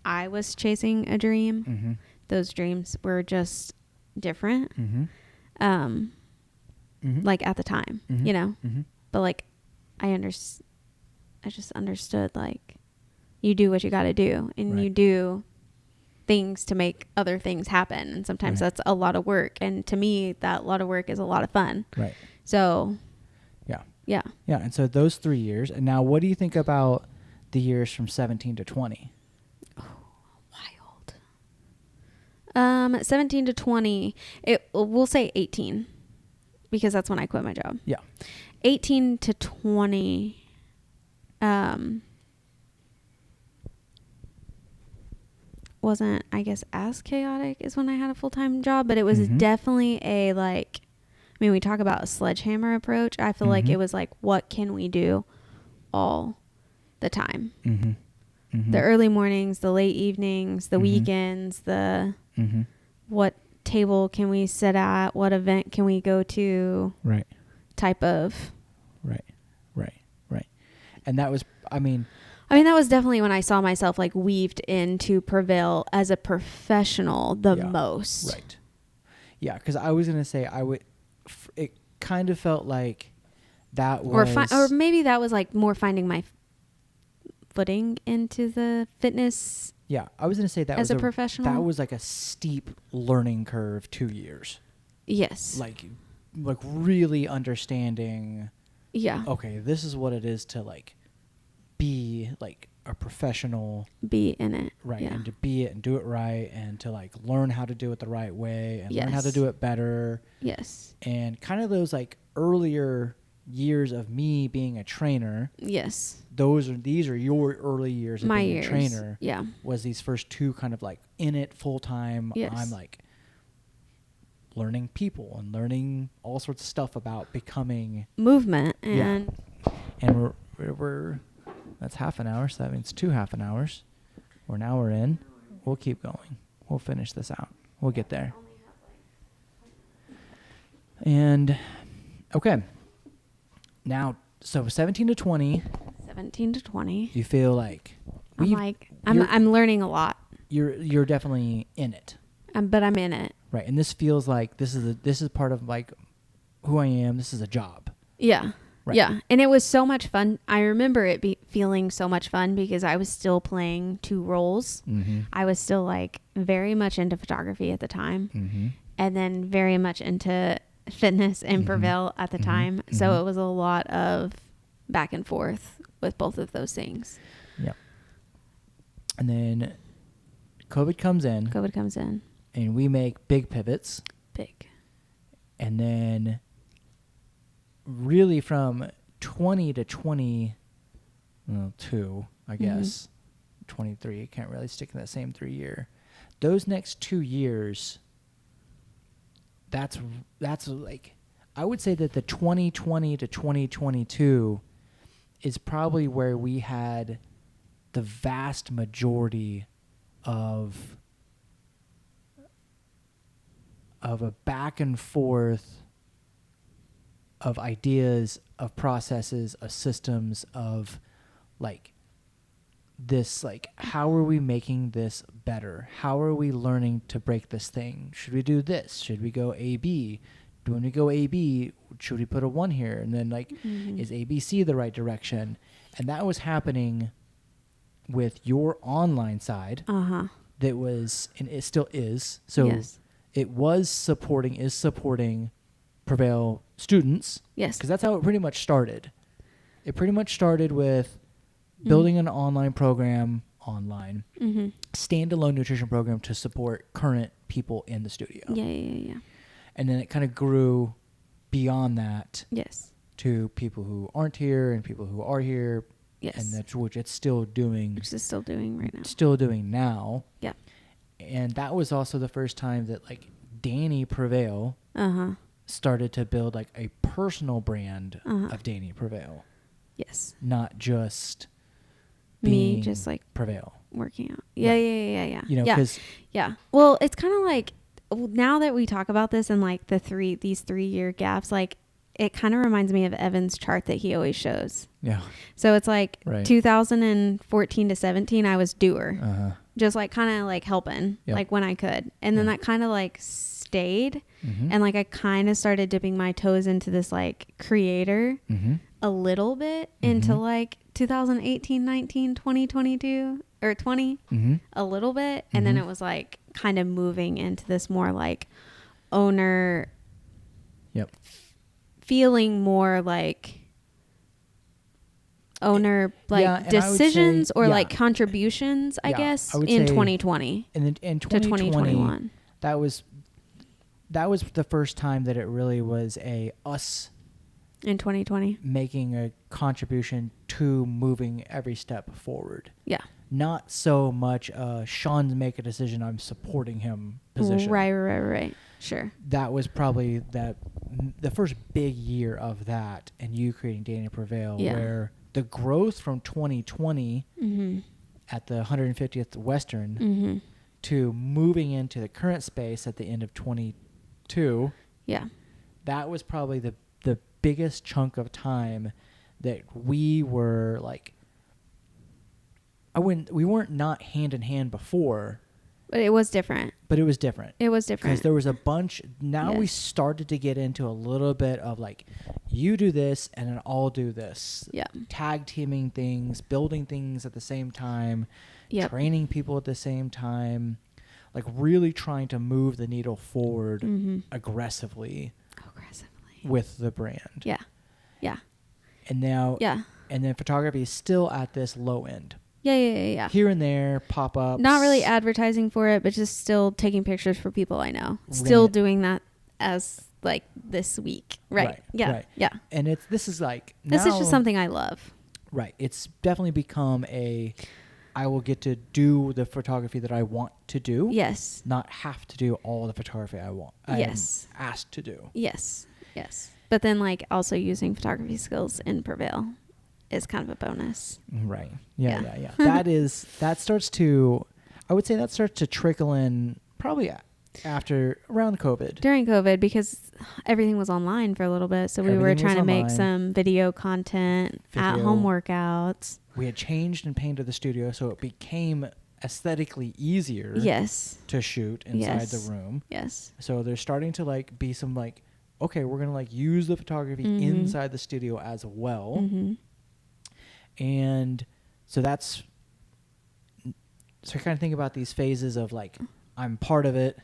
I was chasing a dream. Those dreams were just different. Like at the time, you know, but like I just understood like you do what you got to do, and you do things to make other things happen. And sometimes that's a lot of work. And to me, that lot of work is a lot of fun. Right. So yeah. And so those 3 years. And now what do you think about the years from 17 to 20? Oh, wild. 17 to 20, we'll say 18. Because that's when I quit my job. Yeah. 18 to 20. Wasn't, I guess, as chaotic as when I had a full-time job, but it was definitely a like, I mean, we talk about a sledgehammer approach. I feel like it was like, what can we do all the time? The early mornings, the late evenings, the weekends, the what table can we sit at, what event can we go to, type of right. And that was, I mean that was definitely when I saw myself like weaved into Prevail as a professional the most. Yeah, because I was gonna say it kind of felt like that was... Or maybe that was like more finding my footing into the fitness. Yeah, I was going to say that as was a professional. That was like a steep learning curve, 2 years. Yes. Like really understanding. Yeah. Okay, this is what it is to like be like a professional. Be in it. Right, yeah. and to be it and do it right, and to like learn how to do it the right way, and learn how to Yes. do it better. Yes. And kind of those like earlier years of me being a trainer. Yes. These are your early years of being a trainer. Yeah. Was these first 2 kind of like in it full time. Yes. I'm like learning people and learning all sorts of stuff about becoming movement. And and we're that's half an hour, so that means 2 half an hours. We're now we're in. We'll keep going. We'll finish this out. We'll get there. And okay. Now, so 17 to 20. 17 to 20. You feel like I'm learning a lot. You're definitely in it. But I'm in it. Right. And this feels like this is part of like who I am. This is a job. Yeah. Right. Yeah. And it was so much fun. I remember it feeling so much fun because I was still playing 2 roles. Mm-hmm. I was still like very much into photography at the time. Mm-hmm. And then very much into fitness and Mm-hmm. Prevail at the Mm-hmm. time. Mm-hmm. So it was a lot of back and forth with both of those things. Yeah. And then COVID comes in. And we make big pivots. Big. And then really from 20 to 22, I guess, 23, can't really stick in that same 3 year. Those next 2 years, that's like, I would say that the 2020 to 2022 is probably where we had the vast majority of a back and forth of ideas, of processes, of systems, of like this, like, how are we making this better? How are we learning to break this thing? Should we do this? Should we go A-B? When we go A-B, should we put a 1 here? And then like, is ABC the right direction? And that was happening with your online side. That was, and it still is. So yes. It is supporting Prevail students. Yes. Because that's how it pretty much started. It pretty much started with building an online program, standalone nutrition program to support current people in the studio. Yeah. And then it kind of grew beyond that. Yes. To people who aren't here and people who are here. Yes. And that's which it's still doing. Which it's still doing right now. Still doing now. Yeah. And that was also the first time that like Danny Prevail started to build like a personal brand of Danny Prevail. Yes. Not just me just like Prevail. Working out. Yeah. You know, because Well, it's kind of like now that we talk about this and like these 3 year gaps, like it kind of reminds me of Evan's chart that he always shows. Yeah. So it's like 2014 to 17, I was doer. Just like kind of like helping, like when I could. And then that kind of like stayed. And like I kind of started dipping my toes into this like creator a little bit into like 2018, 19, 20, 22 or 20 a little bit. And then it was like kind of moving into this more like owner feeling more like owner like decisions or like contributions, I guess, in 2020 and in 2020 to 2021. That was the first time that it really was us in 2020 making a contribution to moving every step forward. Yeah. Not so much Sean's make a decision, I'm supporting him position. Right. Sure. That was probably the first big year of that, and you creating Danny Prevail, where the growth from 2020 at the 150th Western to moving into the current space at the end of 22. Yeah. That was probably the biggest chunk of time that we were like, we weren't not hand in hand before. But it was different. Because there was a bunch. Now we Yes. started to get into a little bit of like you do this and then I'll do this. Yeah. Tag teaming things, building things at the same time, Yep. training people at the same time, like really trying to move the needle forward aggressively with the brand. Yeah. Yeah. And now, Yeah. and then photography is still at this low end. Yeah. Here and there, pop-ups. Not really advertising for it, but just still taking pictures for people I know. Still doing that as like this week. Right. Yeah. Right. Yeah. And this is like, this is just something I love. Right. It's definitely become I will get to do the photography that I want to do. Yes. Not have to do all the photography I want. Yes. I'm asked to do. Yes. Yes. But then like also using photography skills in Prevail is kind of a bonus. Right. Yeah. That starts to, I would say that starts to trickle in probably around COVID. During COVID, because everything was online for a little bit. So we were trying to make some video content, at-home workouts. We had changed and painted the studio, so it became aesthetically easier to shoot inside the room. Yes. So there's starting to like be some like, okay, we're going to like use the photography inside the studio as well. Mm-hmm. And so so I kind of think about these phases of like, I'm part of it.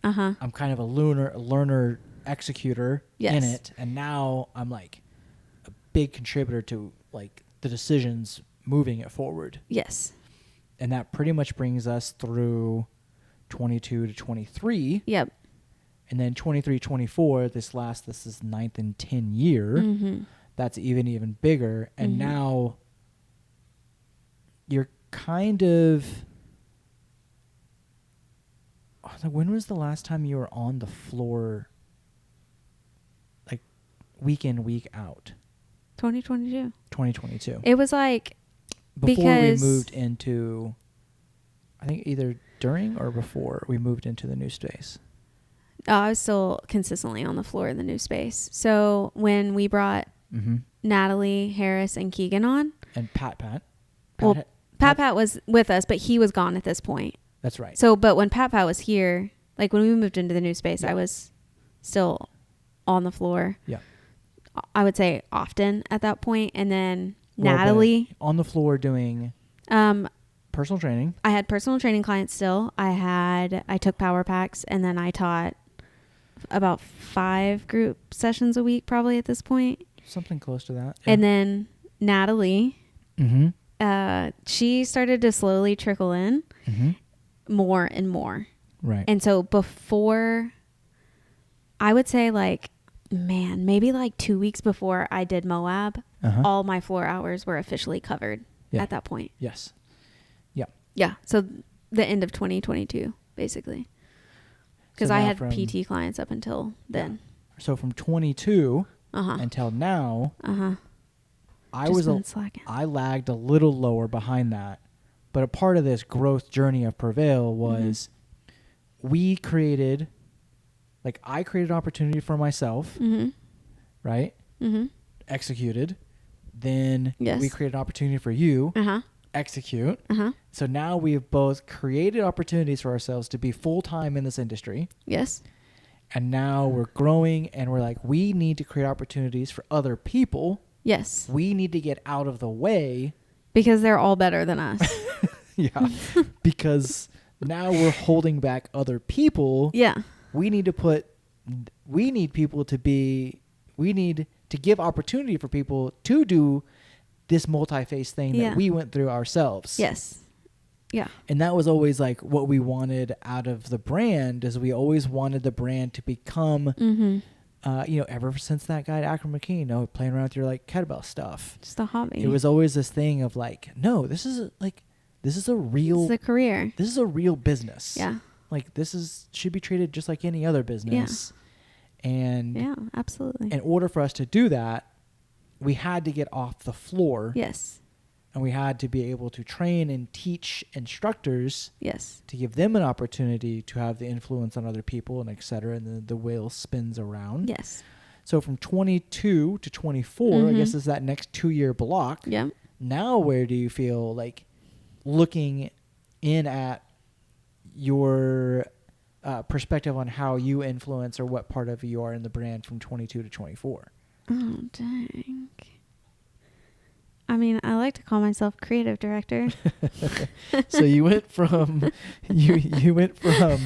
I'm kind of a learner executor in it. And now I'm like a big contributor to like the decisions moving it forward. Yes. And that pretty much brings us through 22 to 23. Yep. And then 23, 24, this is 9th and 10 year. That's even bigger. And now you're kind of, when was the last time you were on the floor, like week in, week out? 2022. 2022. It was like, before we moved into, I think either during or before we moved into the new space. I was still consistently on the floor in the new space. So when we brought Natalie, Harris, and Keegan on. And Pat was with us, but he was gone at this point. That's right. So, but when Pat was here, like when we moved into the new space, I was still on the floor. Yeah. I would say often at that point. And then Natalie. On the floor doing personal training. I had personal training clients still. I took power packs, and then I taught about 5 group sessions a week probably at this point. Something close to that. Yeah. And then Natalie, she started to slowly trickle in more and more. Right. And so before, I would say like, maybe like 2 weeks before I did Moab, all my floor hours were officially covered at that point. Yes. Yeah. Yeah. So the end of 2022, basically. Because I had PT clients up until then. Yeah. So from 22 until now, I lagged a little lower behind that. But a part of this growth journey of Prevail was I created opportunity for myself, right? Executed. Then we created an opportunity for you. Execute. So now we have both created opportunities for ourselves to be full-time in this industry. Yes. And now we're growing and we're like, we need to create opportunities for other people. Yes. We need to get out of the way. Because they're all better than us. Yeah. Because now we're holding back other people. Yeah. We need to give opportunity for people to do this multi-phase thing that we went through ourselves. Yes. Yeah. And that was always like what we wanted out of the brand, is we always wanted the brand to become, ever since that guy, Akram McKee, playing around with your like kettlebell stuff. Just a hobby. It was always this thing of like, no, this is a real. It's a career. This is a real business. Yeah. Like should be treated just like any other business. Yeah. And yeah, absolutely. In order for us to do that, we had to get off the floor. Yes. And we had to be able to train and teach instructors. Yes. To give them an opportunity to have the influence on other people and et cetera. And the wheel spins around. Yes. So from 22 to 24, I guess is that next 2-year block. Yeah. Now where do you feel like looking in at your perspective on how you influence or what part of you are in the brand from 22 to 24? Oh, dang. I mean, I like to call myself creative director. So you went from you went from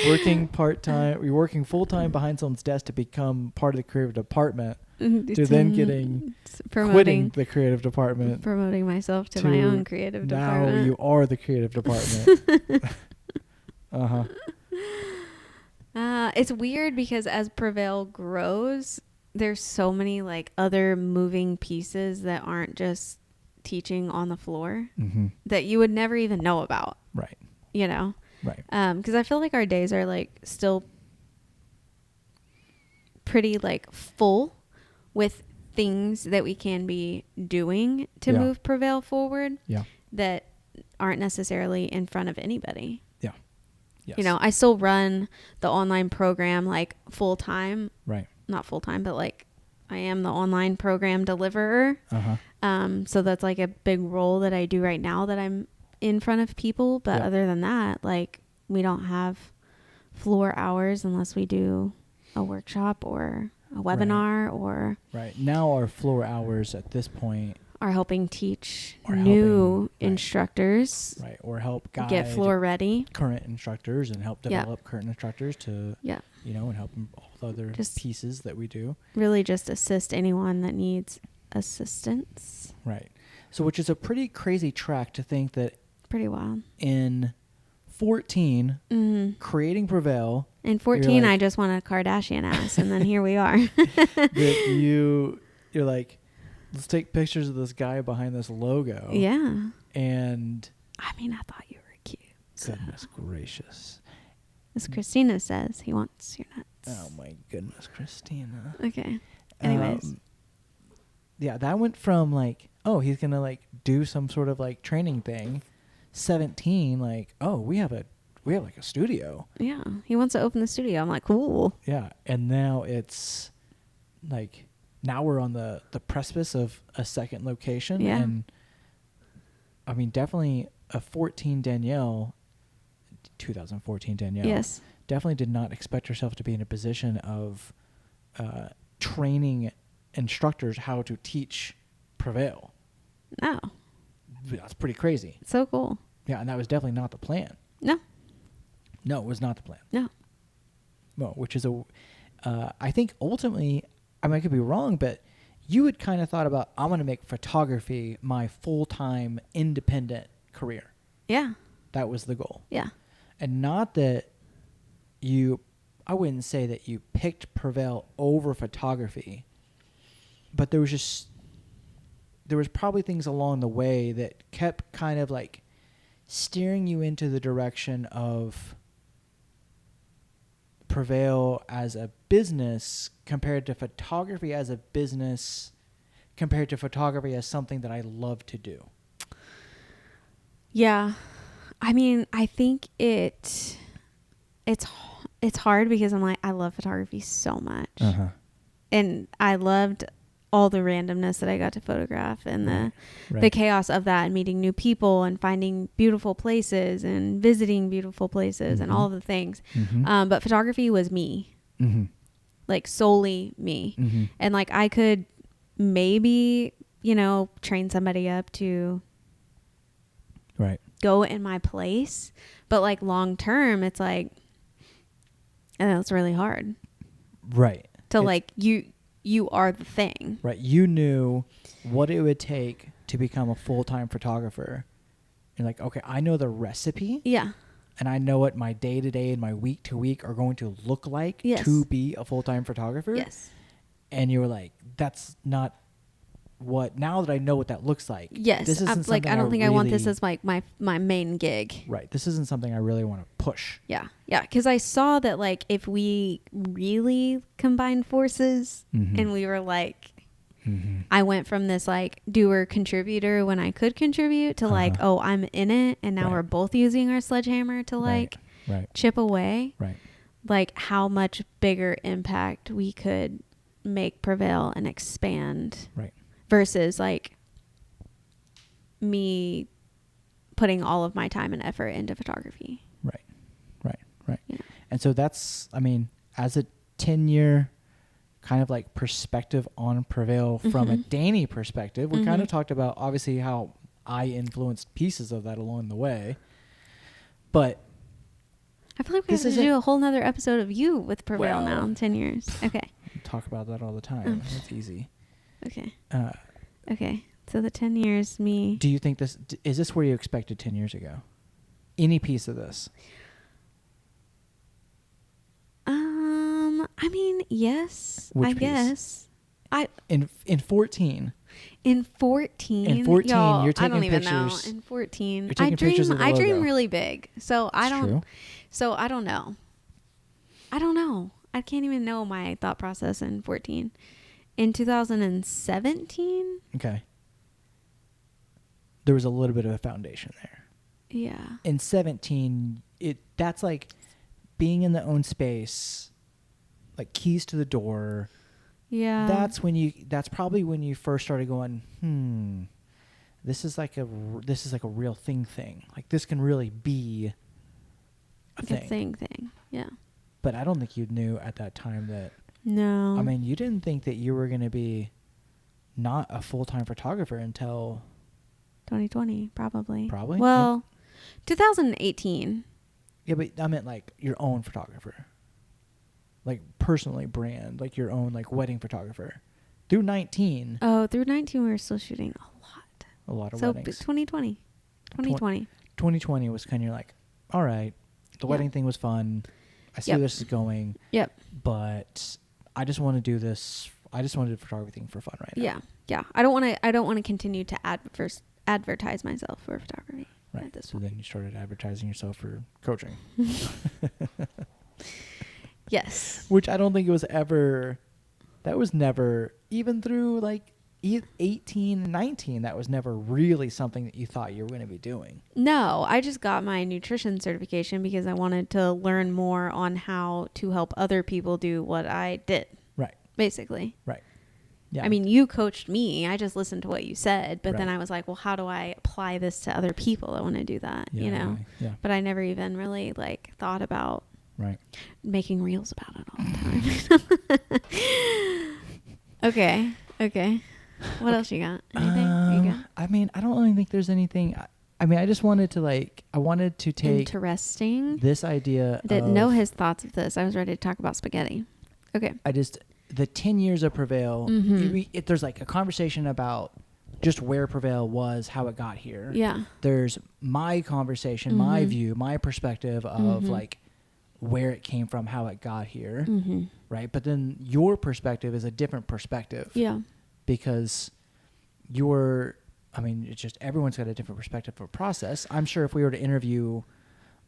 working part-time, you're working full-time behind someone's desk to become part of the creative department, to then quitting the creative department, promoting myself to my own creative now department. you are the creative department. Uh-huh. It's weird because as Prevail grows, there's so many like other moving pieces that aren't just teaching on the floor that you would never even know about. Right. You know? Right. Because I feel like our days are like still pretty like full with things that we can be doing to move Prevail forward. Yeah. That aren't necessarily in front of anybody. Yeah. Yes. You know, I still run the online program like full time. Right. Not full time, but like I am the online program deliverer. So that's like a big role that I do right now that I'm in front of people. But other than that, like we don't have floor hours unless we do a workshop or a webinar or. Right. Now our floor hours at this point are helping teach new instructors. Right. Or help guide. Get floor ready. Current instructors and help develop current instructors to, you know, and help them all the other pieces that we do. Really just assist anyone that needs assistance. Right. So which is a pretty crazy track to think that. Pretty wild. In 14, creating Prevail. In 14, like, I just want a Kardashian ass. And then here we are. that you're like, let's take pictures of this guy behind this logo. Yeah. And I mean, I thought you were cute. Goodness gracious. As Christina says, he wants your nuts. Oh my goodness, Christina. Okay. Anyways. Yeah, that went from like, oh, he's going to like do some sort of like training thing. 17, like, oh, we have like a studio. Yeah. He wants to open the studio. I'm like, cool. Yeah. And now it's like, now we're on the precipice of a second location. Yeah. And I mean, definitely a 2014 Danielle. Yes. Definitely did not expect herself to be in a position of training instructors how to teach Prevail. No. That's pretty crazy. So cool. Yeah, and that was definitely not the plan. No. No, it was not the plan. No. No, which is I think ultimately, I mean, I could be wrong, but you had kind of thought about, I'm going to make photography my full-time independent career. Yeah. That was the goal. Yeah. And not that I wouldn't say that you picked Prevail over photography, but there was probably things along the way that kept kind of like steering you into the direction of Prevail as a business compared to photography as a business compared to photography as something that I love to do. Yeah. I mean, I think it's hard because I'm like, I love photography so much. And I loved all the randomness that I got to photograph and the chaos of that and meeting new people and finding beautiful places and visiting beautiful places and all of the things. But photography was me, like solely me. And like I could maybe, you know, train somebody up to go in my place. But like long term, it's like, it's really hard. Right. To like you are the thing. Right. You knew what it would take to become a full-time photographer. You're like, okay, I know the recipe. Yeah. And I know what my day-to-day and my week-to-week are going to look like to be a full-time photographer. Yes. And you were like, that's not what, now that I know what that looks like. Yes. This isn't like, I don't think really, I want this as like my main gig. Right. This isn't something I really want to push. Yeah. Yeah. Because I saw that like if we really combined forces and we were like, I went from this like doer contributor when I could contribute to like, oh, I'm in it. And now we're both using our sledgehammer to like chip away. Right. Like how much bigger impact we could make Prevail and expand. Right. Versus like me putting all of my time and effort into photography. Right. Yeah. And so that's, I mean, as a 10-year kind of like perspective on Prevail from a Danny perspective. We kind of talked about obviously how I influenced pieces of that along the way, but I feel like we have to do a whole nother episode of you with Prevail now in 10 years. Okay. Talk about that all the time. It's easy. Okay. Okay. So the 10 years, me. Do you think is this where you expected 10 years ago? Any piece of this? I mean, yes. Which I piece? guess. In 14. In 14. In 14, y'all, you're taking I don't even pictures. know. In 14. You're taking pictures of the I dream logo. really big. So I don't. True. So I don't know. I can't even know my thought process in 14. In 2017. Okay. There was a little bit of a foundation there. Yeah. In 17, that's like being in the own space, like keys to the door. Yeah. That's probably when you first started going, this is like a real thing. Like this can really be a thing. Yeah. But I don't think you knew at that time that. No. I mean, you didn't think that you were going to be not a full-time photographer until 2020, probably. Probably. Well, 2018. Yeah, but I meant like your own photographer. Like personally brand, like your own like wedding photographer. Through 19. Oh, through 19 we were still shooting A lot of so weddings. 2020. 2020 was kind of like, all right, the wedding thing was fun. I see where this is going. Yep. But I just want to do this. I just want to do the photography thing for fun right now. Yeah. I don't want to continue to advertise myself for photography. Right. So then you started advertising yourself for coaching. Yes. Which I don't think it was ever. That was never, even through like 18, 19, that was never really something that you thought you were going to be doing. No, I just got my nutrition certification because I wanted to learn more on how to help other people do what I did. Right. Basically. Right. Yeah. I mean, you coached me. I just listened to what you said, but then I was like, well, how do I apply this to other people that want to do that? Yeah, you know? Yeah. But I never even really like thought about making reels about it all the time. Okay. What else you got? Anything? You got? I mean, I don't really think there's anything. I mean, I just wanted to take interesting this idea. I didn't know his thoughts of this. I was ready to talk about spaghetti. Okay. The 10 years of Prevail, there's like a conversation about just where Prevail was, how it got here. Yeah. There's my conversation, my view, my perspective of like where it came from, how it got here. Right. But then your perspective is a different perspective. Yeah. Because it's just everyone's got a different perspective for process. I'm sure if we were to interview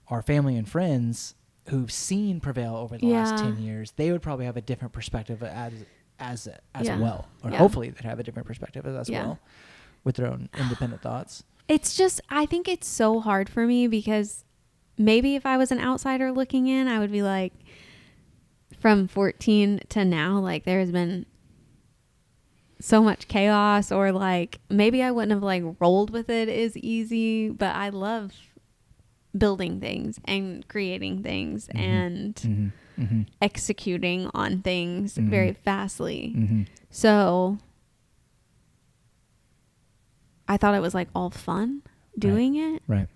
our family and friends who've seen Prevail over the last 10 years, they would probably have a different perspective as well. Or hopefully they'd have a different perspective as well with their own independent thoughts. It's just, I think it's so hard for me because maybe if I was an outsider looking in, I would be like, from 14 to now, like there has been so much chaos, or like maybe I wouldn't have like rolled with it as easy, but I love building things and creating things and executing on things very fastly. So I thought it was like all fun doing it. Right.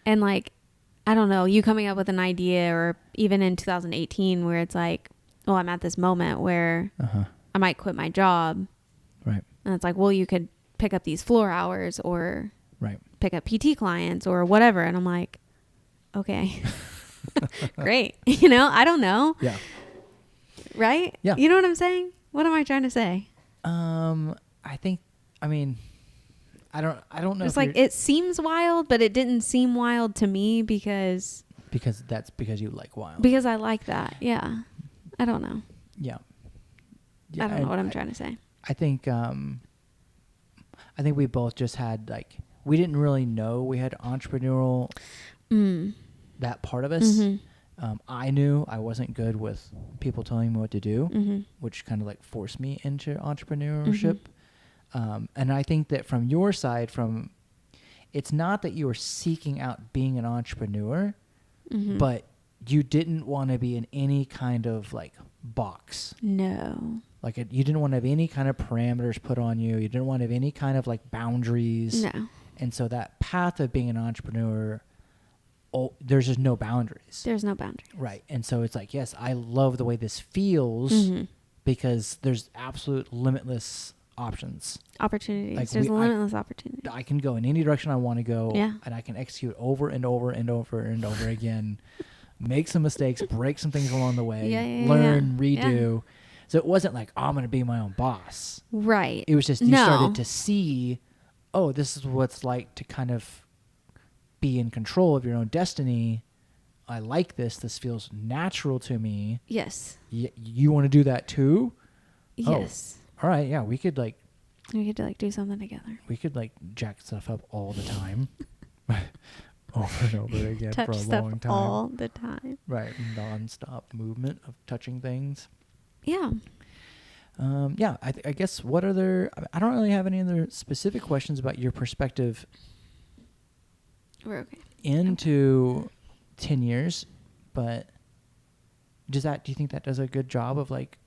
And like, I don't know, you coming up with an idea, or even in 2018 where it's like, oh, I'm at this moment where I might quit my job. Right. And it's like, well, you could pick up these floor hours or pick up PT clients or whatever. And I'm like, okay, great. I don't know. Yeah. Right? Yeah. You know what I'm saying? What am I trying to say? I don't know. It's like, it seems wild, but it didn't seem wild to me because you like wild. Because I like that. Yeah. I don't know. Yeah. I don't know what I'm trying to say. I think we both just had like, we didn't really know we had entrepreneurial that part of us. I knew I wasn't good with people telling me what to do, which kind of like forced me into entrepreneurship. And I think that from your side, it's not that you were seeking out being an entrepreneur, but you didn't want to be in any kind of like box. No. Like you didn't want to have any kind of parameters put on you. You didn't want to have any kind of like boundaries. No. And so that path of being an entrepreneur, there's just no boundaries. There's no boundaries. Right. And so it's like, yes, I love the way this feels Mm-hmm. because there's absolute limitless options. Opportunities. Like There's limitless opportunities. I can go in any direction I want to go. Yeah. And I can execute over and over and over and over again. Make some mistakes, break some things along the way, learn, redo. Yeah. So it wasn't like, oh, I'm going to be my own boss. Right. It was just you started to see, oh, this is what it's like to kind of be in control of your own destiny. I like this. This feels natural to me. Yes. You want to do that too? Yes. Oh, all right. Yeah, we could like do something together. We could like jack stuff up all the time. Over and over again for a long time. All the time. Right. Non-stop movement of touching things. Yeah. Yeah. I guess what other... I don't really have any other specific questions about your perspective. We're okay. Into 10 years, but do you think that does a good job of like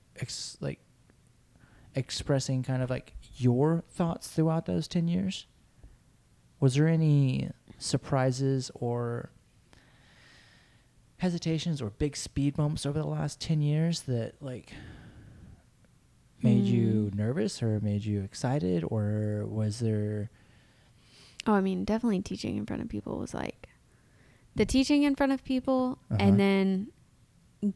expressing kind of like your thoughts throughout those 10 years? Was there any surprises or hesitations or big speed bumps over the last 10 years that like made you nervous or made you excited, or was there... Oh, I mean, definitely teaching in front of people was like the teaching in front of people, and then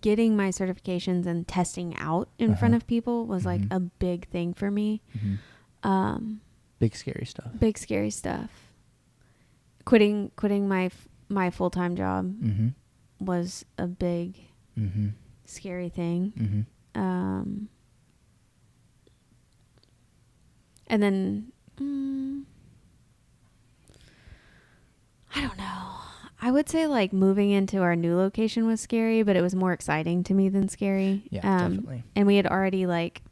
getting my certifications and testing out in front of people was like a big thing for me. Big scary stuff. Big scary stuff. Quitting my full-time job was a big scary thing. And then I don't know. I would say like moving into our new location was scary, but it was more exciting to me than scary. Yeah, definitely. And we had already like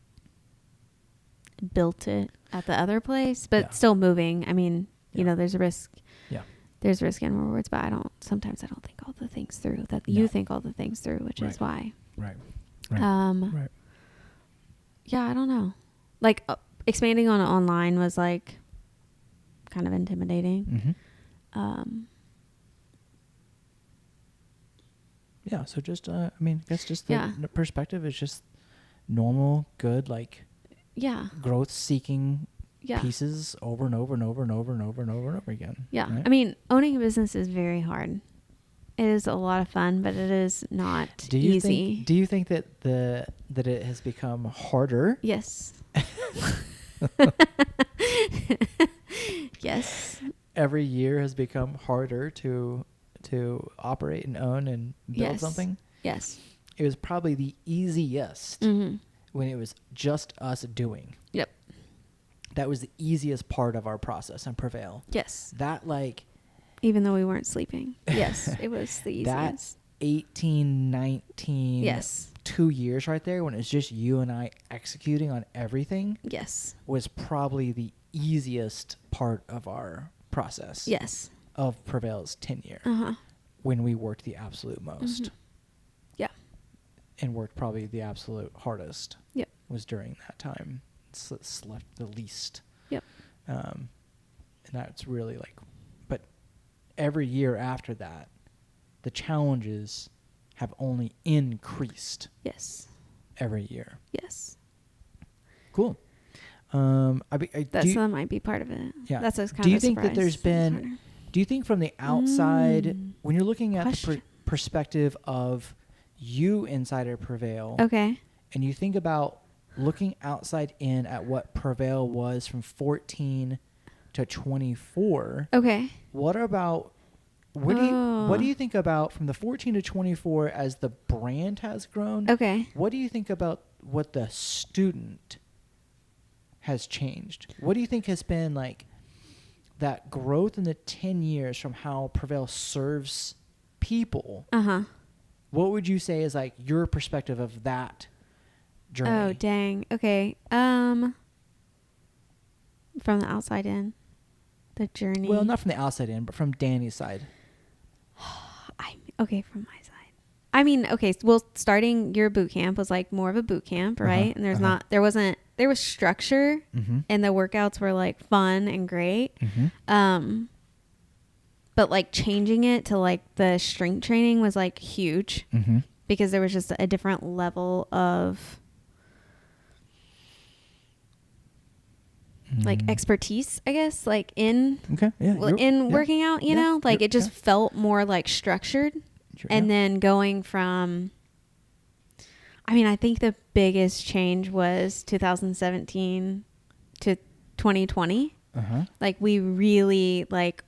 built it at the other place, but still moving. I mean, you know, there's a risk. Yeah. There's risk and rewards, but sometimes I don't think all the things through that you think all the things through, which is why. Right. Right. Yeah, I don't know. Like expanding on online was like kind of intimidating. Yeah, so just I mean, I guess just the perspective is just normal, good, like growth seeking pieces over and over and over and over and over and over and over again. Yeah. Right? I mean, owning a business is very hard. It is a lot of fun, but it is not easy. Do you think that that it has become harder? Yes. Yes. Every year has become harder to operate and own and build something? Yes. It was probably the easiest when it was just us doing. Yep. That was the easiest part of our process on Prevail. Yes. That like... Even though we weren't sleeping. Yes, it was the easiest. That 18, 19... Yes. 2 years right there when it's just you and I executing on everything. Yes. Was probably the easiest part of our process. Yes. Of Prevail's tenure. When we worked the absolute most. Yeah. And worked probably the absolute hardest. Yep. Was during that time. Slept the least. Yep. And that's really like... But every year after that, the challenges have only increased. Yes. Every year. Yes. Cool. That might be part of it. Yeah. That's kind of do you think that there's been... Do you think from the outside, when you're looking at the perspective of you inside of Prevail, okay, and you think about looking outside in at what Prevail was from 14 to 24, okay, what do you think about from the 14 to 24 as the brand has grown? Okay. What do you think about what the student has changed? What do you think has been like that growth in the 10 years from how Prevail serves people? What would you say is like your perspective of that journey? Oh, dang. Okay. From the outside in, the journey. Well, not from the outside in, but from Danny's side. Okay, from my side. I mean, okay, well, starting your boot camp was like more of a boot camp, right? And there was structure, and the workouts were like fun and great. But like changing it to like the strength training was like huge because there was just a different level of like expertise, I guess, like in working out, you know, like it just felt more like structured. And then going from, I mean, I think the biggest change was 2017 to 2020. Like we really like,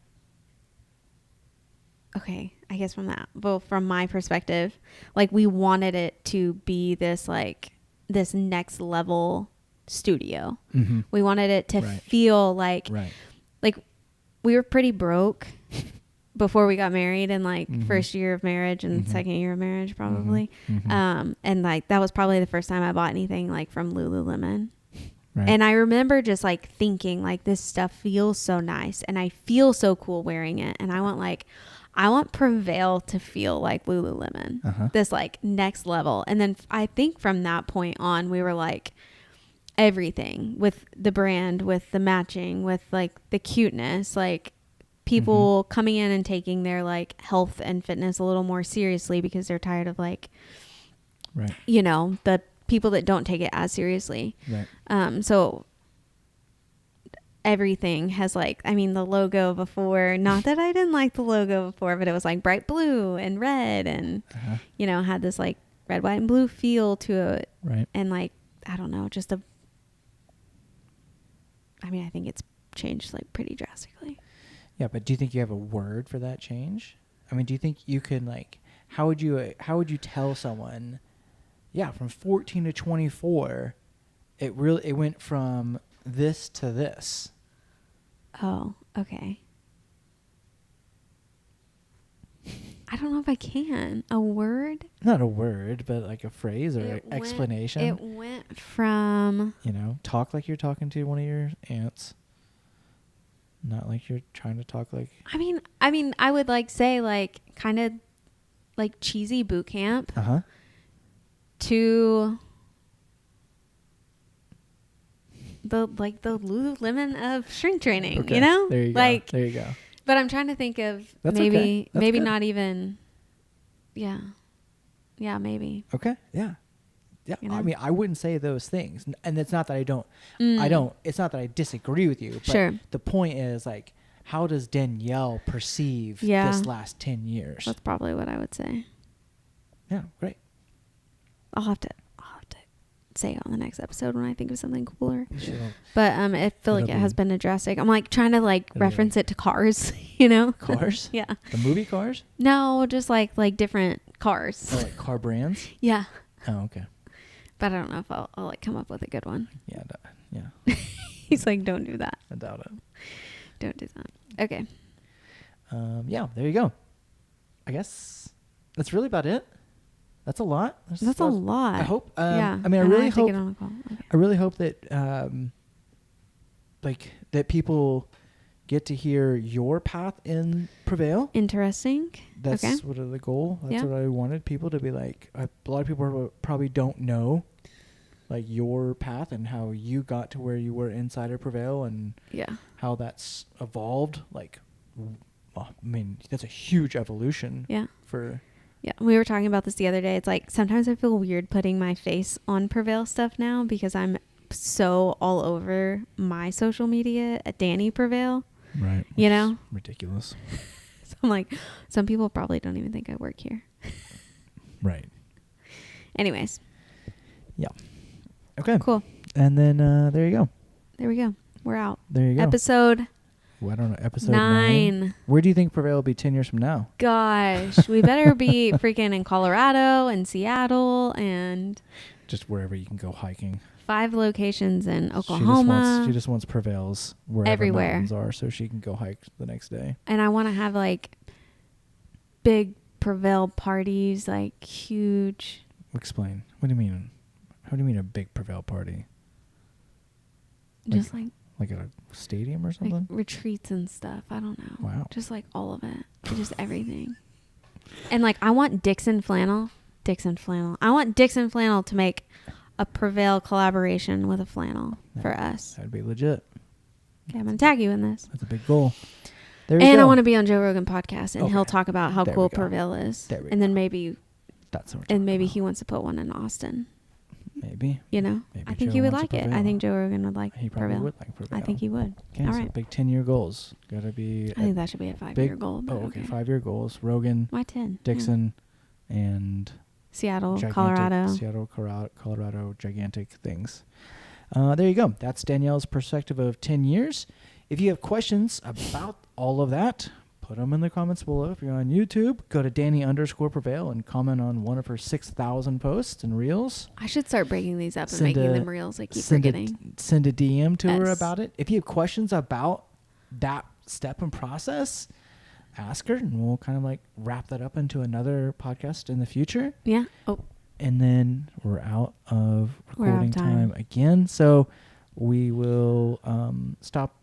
okay, I guess from my perspective, like we wanted it to be this like this next level studio. We wanted it to feel like we were pretty broke before we got married, and like first year of marriage and second year of marriage probably. And like that was probably the first time I bought anything like from Lululemon. And I remember just like thinking like this stuff feels so nice and I feel so cool wearing it, and I want Prevail to feel like Lululemon, this like next level. And then I think from that point on, we were like everything with the brand, with the matching, with like the cuteness, like people coming in and taking their like health and fitness a little more seriously because they're tired of like, you know, the people that don't take it as seriously. So everything has like, I mean, the logo before, not that I didn't like the logo before, but it was like bright blue and red and, you know, had this like red, white and blue feel to it. And like, I don't know, just I mean, I think it's changed like pretty drastically. Yeah. But do you think you have a word for that change? I mean, do you think you can like, how would you tell someone, from 14 to 24, it went from this to this? Oh, okay. I don't know if I can. A word? Not a word, but like a phrase or explanation. It went from... You know, talk like you're talking to one of your aunts. Not like you're trying to talk like... I mean, I would like say like kind of like cheesy boot camp. To... the Lululemon of strength training, you know? There you go. Like, there you go. But I'm trying to think of maybe not even, yeah, maybe. Okay. Yeah. You know? I mean, I wouldn't say those things, and it's not that I don't. It's not that I disagree with you. But the point is like, how does Danielle perceive this last 10 years? That's probably what I would say. Yeah. Great. I'll have to say it on the next episode when I think of something cooler. But I feel like it has been a drastic. I'm like trying to like reference it to Cars, you know? Cars? Yeah. The movie Cars? No, just like different cars. Oh, like car brands? Yeah. Oh, okay. But I don't know if I'll like come up with a good one. Yeah. Yeah. He's like, don't do that. I doubt it. Don't do that. Okay. Yeah, there you go. I guess that's really about it. That's a lot. That's a lot. I hope. Yeah. I mean, I really hope. Okay. I really hope that, like, that people get to hear your path in Prevail. Interesting. That's sort of the goal. That's what I wanted people to be like. A lot of people probably don't know, like, your path and how you got to where you were inside of Prevail and how that's evolved. Like, well, I mean, that's a huge evolution. Yeah. Yeah, we were talking about this the other day. It's like sometimes I feel weird putting my face on Prevail stuff now because I'm so all over my social media at Danny Prevail. Right. You know? Ridiculous. So I'm like, some people probably don't even think I work here. Right. Anyways. Yeah. Okay. Cool. And then there you go. There we go. We're out. There you go. Episode... I don't know. Episode 9. Where do you think Prevail will be 10 years from now? Gosh, we better be freaking in Colorado and Seattle and just wherever you can go hiking. 5 locations in Oklahoma. She just wants Prevails wherever everywhere mountains are, so she can go hike the next day. And I want to have like big Prevail parties, like huge. Explain. What do you mean? How do you mean a big Prevail party? Just like at a stadium or something? Like retreats and stuff. I don't know. Wow. Just like all of it. Just everything. And like, I want Dixon Flannel. I want Dixon Flannel to make a Prevail collaboration with a flannel for us. That'd be legit. Okay, I'm going to tag you in this. That's a big goal. There you And go. I want to be on Joe Rogan podcast, and Okay. he'll talk about how There cool we go. Prevail is. There we and then go. maybe, That's what we're and talking maybe about. he wants to put one in Austin. Maybe. You know, Maybe I think Joe he would wants a like it. I Prevail. think Joe Rogan would like He probably Prevail. would like Prevail. I think he would. Okay, All so right. big 10-year goals. Gotta be. I think that should be a 5-year big goal. But Oh, okay. 5-year goals. Rogan, Why 10? Dixon, and Seattle, gigantic- Colorado. Seattle, Colorado, gigantic things. There you go. That's Danielle's perspective of 10 years. If you have questions about all of that, put them in the comments below. If you're on YouTube, go to Danny_Prevail and comment on one of her 6,000 posts and reels. I should start breaking these up and Send making a- them reels. I keep Send forgetting. a DM to her Yes. about it. If you have questions about that step and process, ask her, and we'll kind of like wrap that up into another podcast in the future. Yeah. Oh, And then we're out of We're out of recording time. time again. So we will stop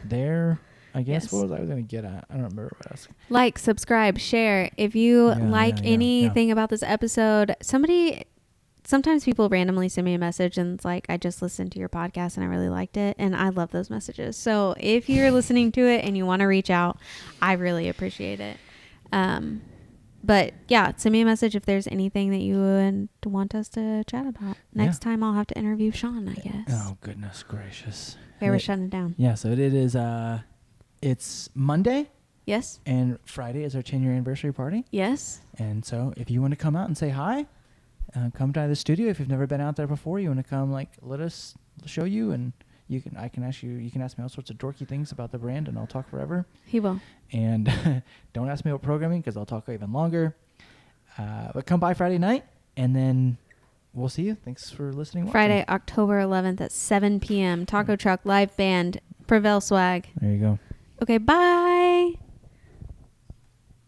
there, I guess. Yes. What was I going to get at? I don't remember what else. like, subscribe, share. If you Yeah, like yeah, yeah, anything about this episode, sometimes people randomly send me a message and it's like, I just listened to your podcast and I really liked it. And I love those messages. So if you're listening to it and you want to reach out, I really appreciate it. But yeah, send me a message if there's anything that you would want us to chat about. Next time I'll have to interview Sean, I guess. Oh, goodness gracious. Okay, we're shutting it down. Yeah, so it is, it's Monday Yes? and Friday is our 10-year anniversary party. Yes? And so if you want to come out and say hi, come to the studio. If you've never been out there before, you want to come, like, let us show you, and you can ask me all sorts of dorky things about the brand, and I'll talk forever. He will. And don't ask me about programming because I'll talk even longer. But come by Friday night, and then we'll see you. Thanks for listening. Friday, October 11th at 7 p.m. Taco Truck, live band, Prevail swag. There you go. Okay, bye.